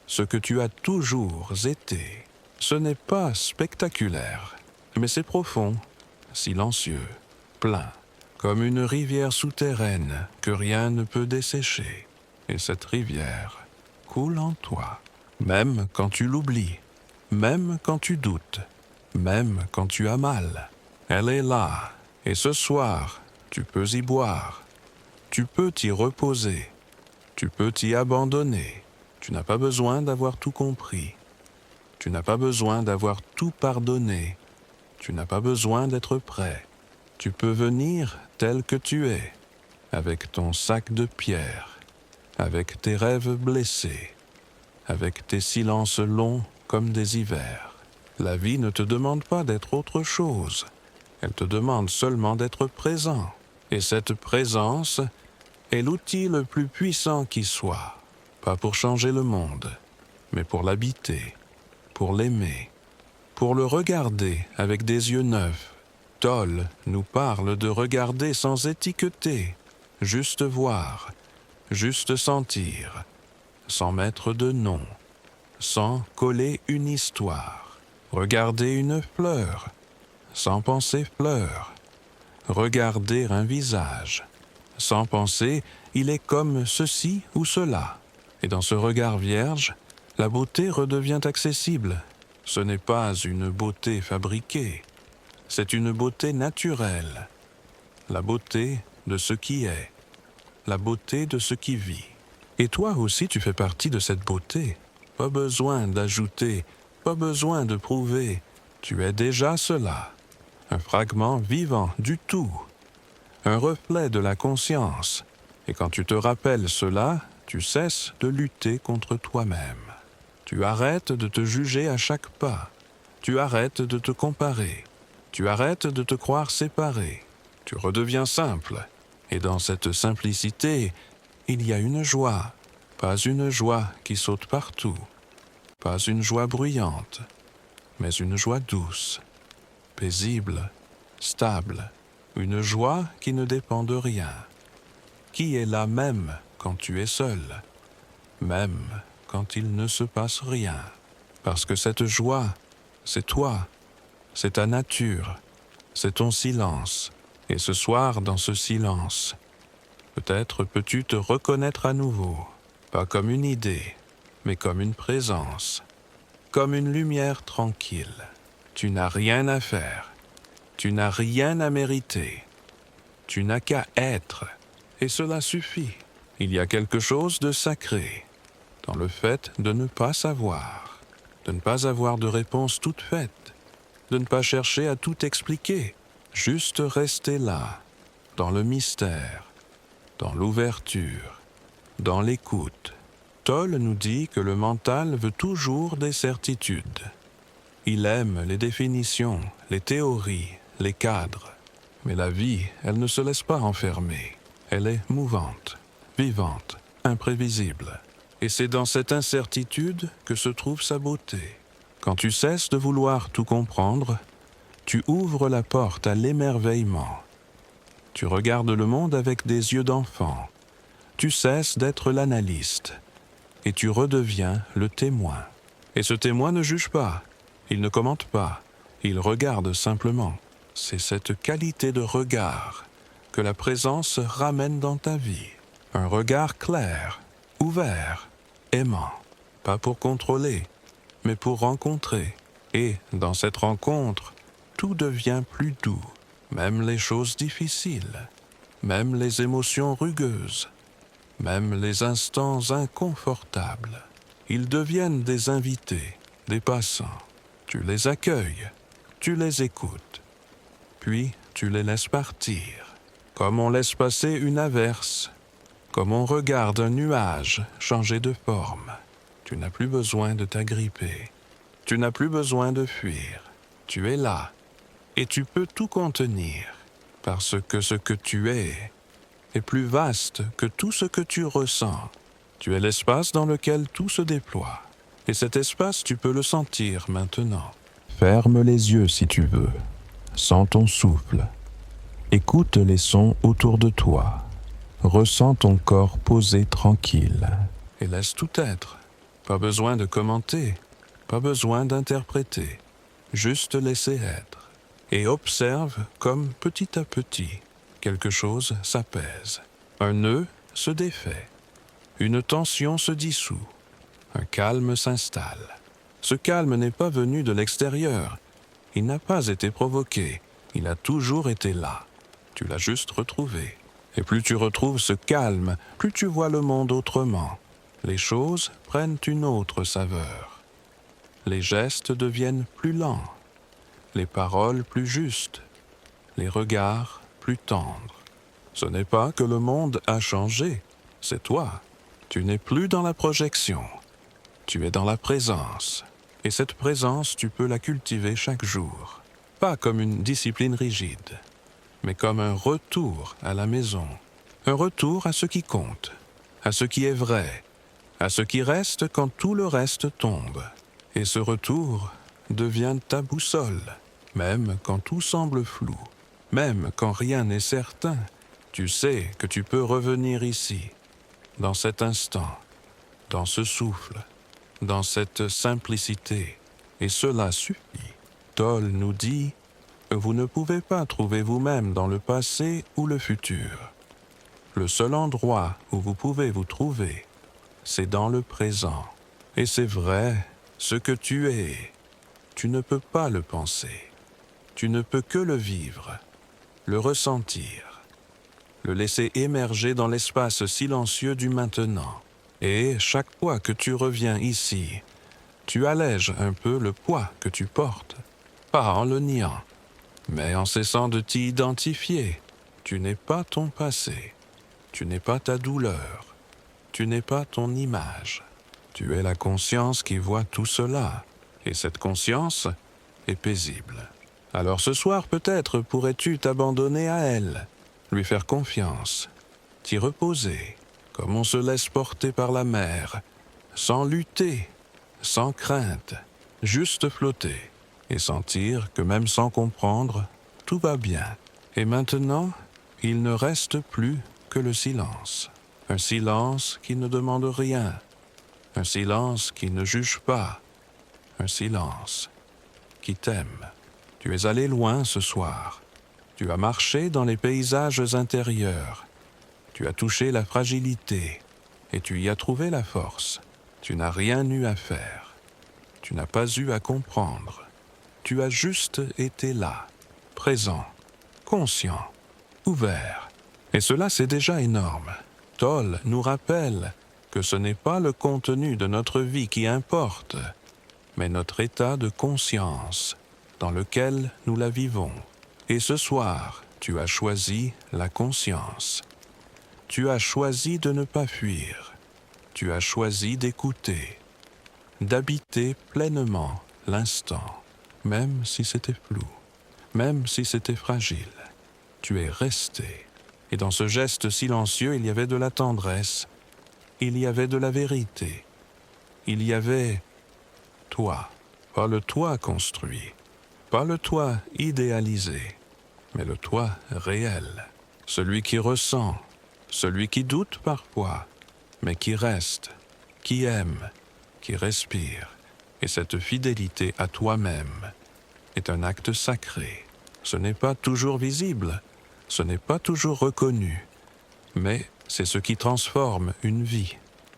ce que tu as toujours été. Ce n'est pas spectaculaire, mais c'est profond, silencieux, plein, comme une rivière souterraine que rien ne peut dessécher. Et cette rivière coule en toi, même quand tu l'oublies, même quand tu doutes, même quand tu as mal. Elle est là, et ce soir, tu peux y boire, tu peux t'y reposer, tu peux t'y abandonner. Tu n'as pas besoin d'avoir tout compris. Tu n'as pas besoin d'avoir tout pardonné. Tu n'as pas besoin d'être prêt. Tu peux venir tel que tu es, avec ton sac de pierre, avec tes rêves blessés, avec tes silences longs comme des hivers. La vie ne te demande pas d'être autre chose. Elle te demande seulement d'être présent. Et cette présence est l'outil le plus puissant qui soit. Pas pour changer le monde, mais pour l'habiter, pour l'aimer, pour le regarder avec des yeux neufs, Toll nous parle de regarder sans étiqueter, juste voir, juste sentir, sans mettre de nom, sans coller une histoire. Regarder une fleur, sans penser fleur. Regarder un visage, sans penser il est comme ceci ou cela. Et dans ce regard vierge, la beauté redevient accessible. Ce n'est pas une beauté fabriquée, c'est une beauté naturelle. La beauté de ce qui est, la beauté de ce qui vit. Et toi aussi tu fais partie de cette beauté. Pas besoin d'ajouter, pas besoin de prouver. Tu es déjà cela. Un fragment vivant du tout, un reflet de la conscience. Et quand tu te rappelles cela, tu cesses de lutter contre toi-même. Tu arrêtes de te juger à chaque pas. Tu arrêtes de te comparer. Tu arrêtes de te croire séparé. Tu redeviens simple. Et dans cette simplicité, il y a une joie. Pas une joie qui saute partout. Pas une joie bruyante, mais une joie douce, paisible, stable, une joie qui ne dépend de rien, qui est là même quand tu es seul, même quand il ne se passe rien, parce que cette joie, c'est toi, c'est ta nature, c'est ton silence, et ce soir dans ce silence, peut-être peux-tu te reconnaître à nouveau, pas comme une idée, mais comme une présence, comme une lumière tranquille. Tu n'as rien à faire. Tu n'as rien à mériter. Tu n'as qu'à être, et cela suffit. Il y a quelque chose de sacré dans le fait de ne pas savoir, de ne pas avoir de réponse toute faite, de ne pas chercher à tout expliquer, juste rester là, dans le mystère, dans l'ouverture, dans l'écoute. Toll nous dit que le mental veut toujours des certitudes. Il aime les définitions, les théories, les cadres. Mais la vie, elle ne se laisse pas enfermer. Elle est mouvante, vivante, imprévisible. Et c'est dans cette incertitude que se trouve sa beauté. Quand tu cesses de vouloir tout comprendre, tu ouvres la porte à l'émerveillement. Tu regardes le monde avec des yeux d'enfant. Tu cesses d'être l'analyste. Et tu redeviens le témoin. Et ce témoin ne juge pas. Il ne commente pas, il regarde simplement. C'est cette qualité de regard que la présence ramène dans ta vie. Un regard clair, ouvert, aimant. Pas pour contrôler, mais pour rencontrer. Et dans cette rencontre, tout devient plus doux. Même les choses difficiles, même les émotions rugueuses, même les instants inconfortables. Ils deviennent des invités, des passants. Tu les accueilles, tu les écoutes, puis tu les laisses partir, comme on laisse passer une averse, comme on regarde un nuage changer de forme. Tu n'as plus besoin de t'agripper, tu n'as plus besoin de fuir. Tu es là, et tu peux tout contenir, parce que ce que tu es est plus vaste que tout ce que tu ressens. Tu es l'espace dans lequel tout se déploie. Et cet espace, tu peux le sentir maintenant. Ferme les yeux si tu veux. Sens ton souffle. Écoute les sons autour de toi. Ressens ton corps posé tranquille. Et laisse tout être. Pas besoin de commenter. Pas besoin d'interpréter. Juste laisser être. Et observe comme petit à petit, quelque chose s'apaise. Un nœud se défait. Une tension se dissout. Un calme s'installe. Ce calme n'est pas venu de l'extérieur. Il n'a pas été provoqué. Il a toujours été là. Tu l'as juste retrouvé. Et plus tu retrouves ce calme, plus tu vois le monde autrement. Les choses prennent une autre saveur. Les gestes deviennent plus lents. Les paroles plus justes. Les regards plus tendres. Ce n'est pas que le monde a changé. C'est toi. Tu n'es plus dans la projection. Tu es dans la présence. Et cette présence, tu peux la cultiver chaque jour. Pas comme une discipline rigide, mais comme un retour à la maison. Un retour à ce qui compte, à ce qui est vrai, à ce qui reste quand tout le reste tombe. Et ce retour devient ta boussole. Même quand tout semble flou, même quand rien n'est certain, tu sais que tu peux revenir ici, dans cet instant, dans ce souffle, dans cette simplicité, et cela suffit. Toll nous dit, vous ne pouvez pas trouver vous-même dans le passé ou le futur. Le seul endroit où vous pouvez vous trouver, c'est dans le présent. Et c'est vrai, ce que tu es, tu ne peux pas le penser. Tu ne peux que le vivre, le ressentir, le laisser émerger dans l'espace silencieux du maintenant. Et chaque fois que tu reviens ici, tu allèges un peu le poids que tu portes, pas en le niant, mais en cessant de t'y identifier. Tu n'es pas ton passé, tu n'es pas ta douleur, tu n'es pas ton image. Tu es la conscience qui voit tout cela, et cette conscience est paisible. Alors ce soir peut-être pourrais-tu t'abandonner à elle, lui faire confiance, t'y reposer, comme on se laisse porter par la mer, sans lutter, sans crainte, juste flotter, et sentir que même sans comprendre, tout va bien. Et maintenant, il ne reste plus que le silence. Un silence qui ne demande rien, un silence qui ne juge pas, un silence qui t'aime. Tu es allé loin ce soir. Tu as marché dans les paysages intérieurs. Tu as touché la fragilité et tu y as trouvé la force. Tu n'as rien eu à faire. Tu n'as pas eu à comprendre. Tu as juste été là, présent, conscient, ouvert. Et cela, c'est déjà énorme. Toll nous rappelle que ce n'est pas le contenu de notre vie qui importe, mais notre état de conscience dans lequel nous la vivons. Et ce soir, tu as choisi la conscience. Tu as choisi de ne pas fuir. Tu as choisi d'écouter, d'habiter pleinement l'instant, même si c'était flou, même si c'était fragile. Tu es resté. Et dans ce geste silencieux, il y avait de la tendresse, il y avait de la vérité, il y avait toi, pas le toi construit, pas le toi idéalisé, mais le toi réel, celui qui ressent, celui qui doute parfois, mais qui reste, qui aime, qui respire. Et cette fidélité à toi-même est un acte sacré. Ce n'est pas toujours visible, ce n'est pas toujours reconnu, mais c'est ce qui transforme une vie,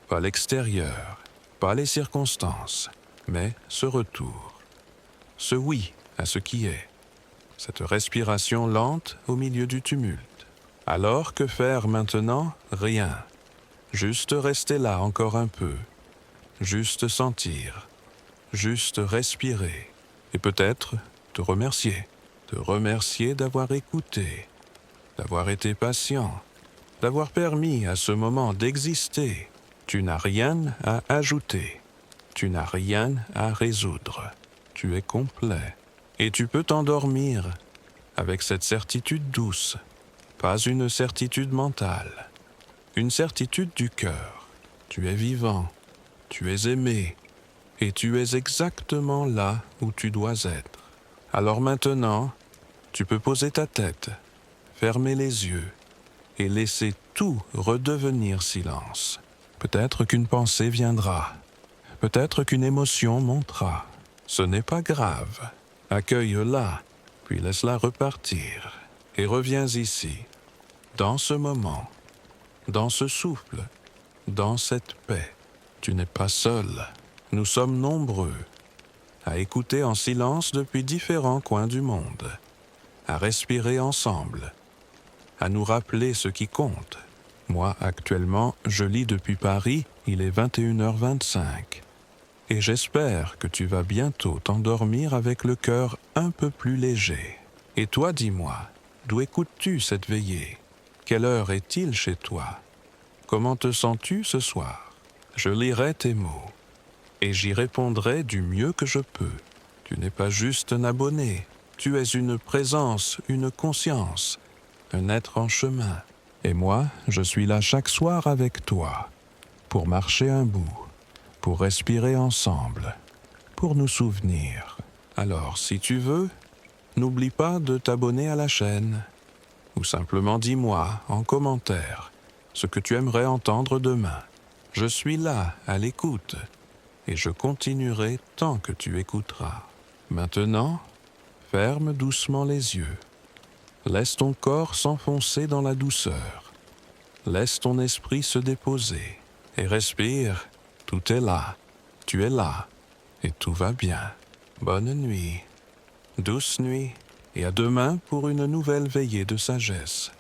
pas l'extérieur, pas les circonstances, mais ce retour, ce oui à ce qui est, cette respiration lente au milieu du tumulte. Alors que faire maintenant? Rien. Juste rester là encore un peu, juste sentir, juste respirer, et peut-être te remercier d'avoir écouté, d'avoir été patient, d'avoir permis à ce moment d'exister. Tu n'as rien à ajouter, tu n'as rien à résoudre, tu es complet, et tu peux t'endormir avec cette certitude douce, pas une certitude mentale, une certitude du cœur. Tu es vivant, tu es aimé, et tu es exactement là où tu dois être. Alors maintenant, tu peux poser ta tête, fermer les yeux, et laisser tout redevenir silence. Peut-être qu'une pensée viendra, peut-être qu'une émotion montera. Ce n'est pas grave. Accueille-la, puis laisse-la repartir, et reviens ici, dans ce moment, dans ce souffle, dans cette paix. Tu n'es pas seul. Nous sommes nombreux à écouter en silence depuis différents coins du monde, à respirer ensemble, à nous rappeler ce qui compte. Moi, actuellement, je lis depuis Paris, il est 21h25, et j'espère que tu vas bientôt t'endormir avec le cœur un peu plus léger. Et toi, dis-moi, d'où écoutes-tu cette veillée? Quelle heure est-il chez toi? Comment te sens-tu ce soir? Je lirai tes mots, et j'y répondrai du mieux que je peux. Tu n'es pas juste un abonné, tu es une présence, une conscience, un être en chemin. Et moi, je suis là chaque soir avec toi, pour marcher un bout, pour respirer ensemble, pour nous souvenir. Alors, si tu veux, N'oublie pas de t'abonner à la chaîne. Ou simplement dis-moi en commentaire ce que tu aimerais entendre demain. Je suis là, à l'écoute, et je continuerai tant que tu écouteras. Maintenant, ferme doucement les yeux. Laisse ton corps s'enfoncer dans la douceur. Laisse ton esprit se déposer. Et respire, tout est là, tu es là, et tout va bien. Bonne nuit, douce nuit, et à demain pour une nouvelle veillée de sagesse.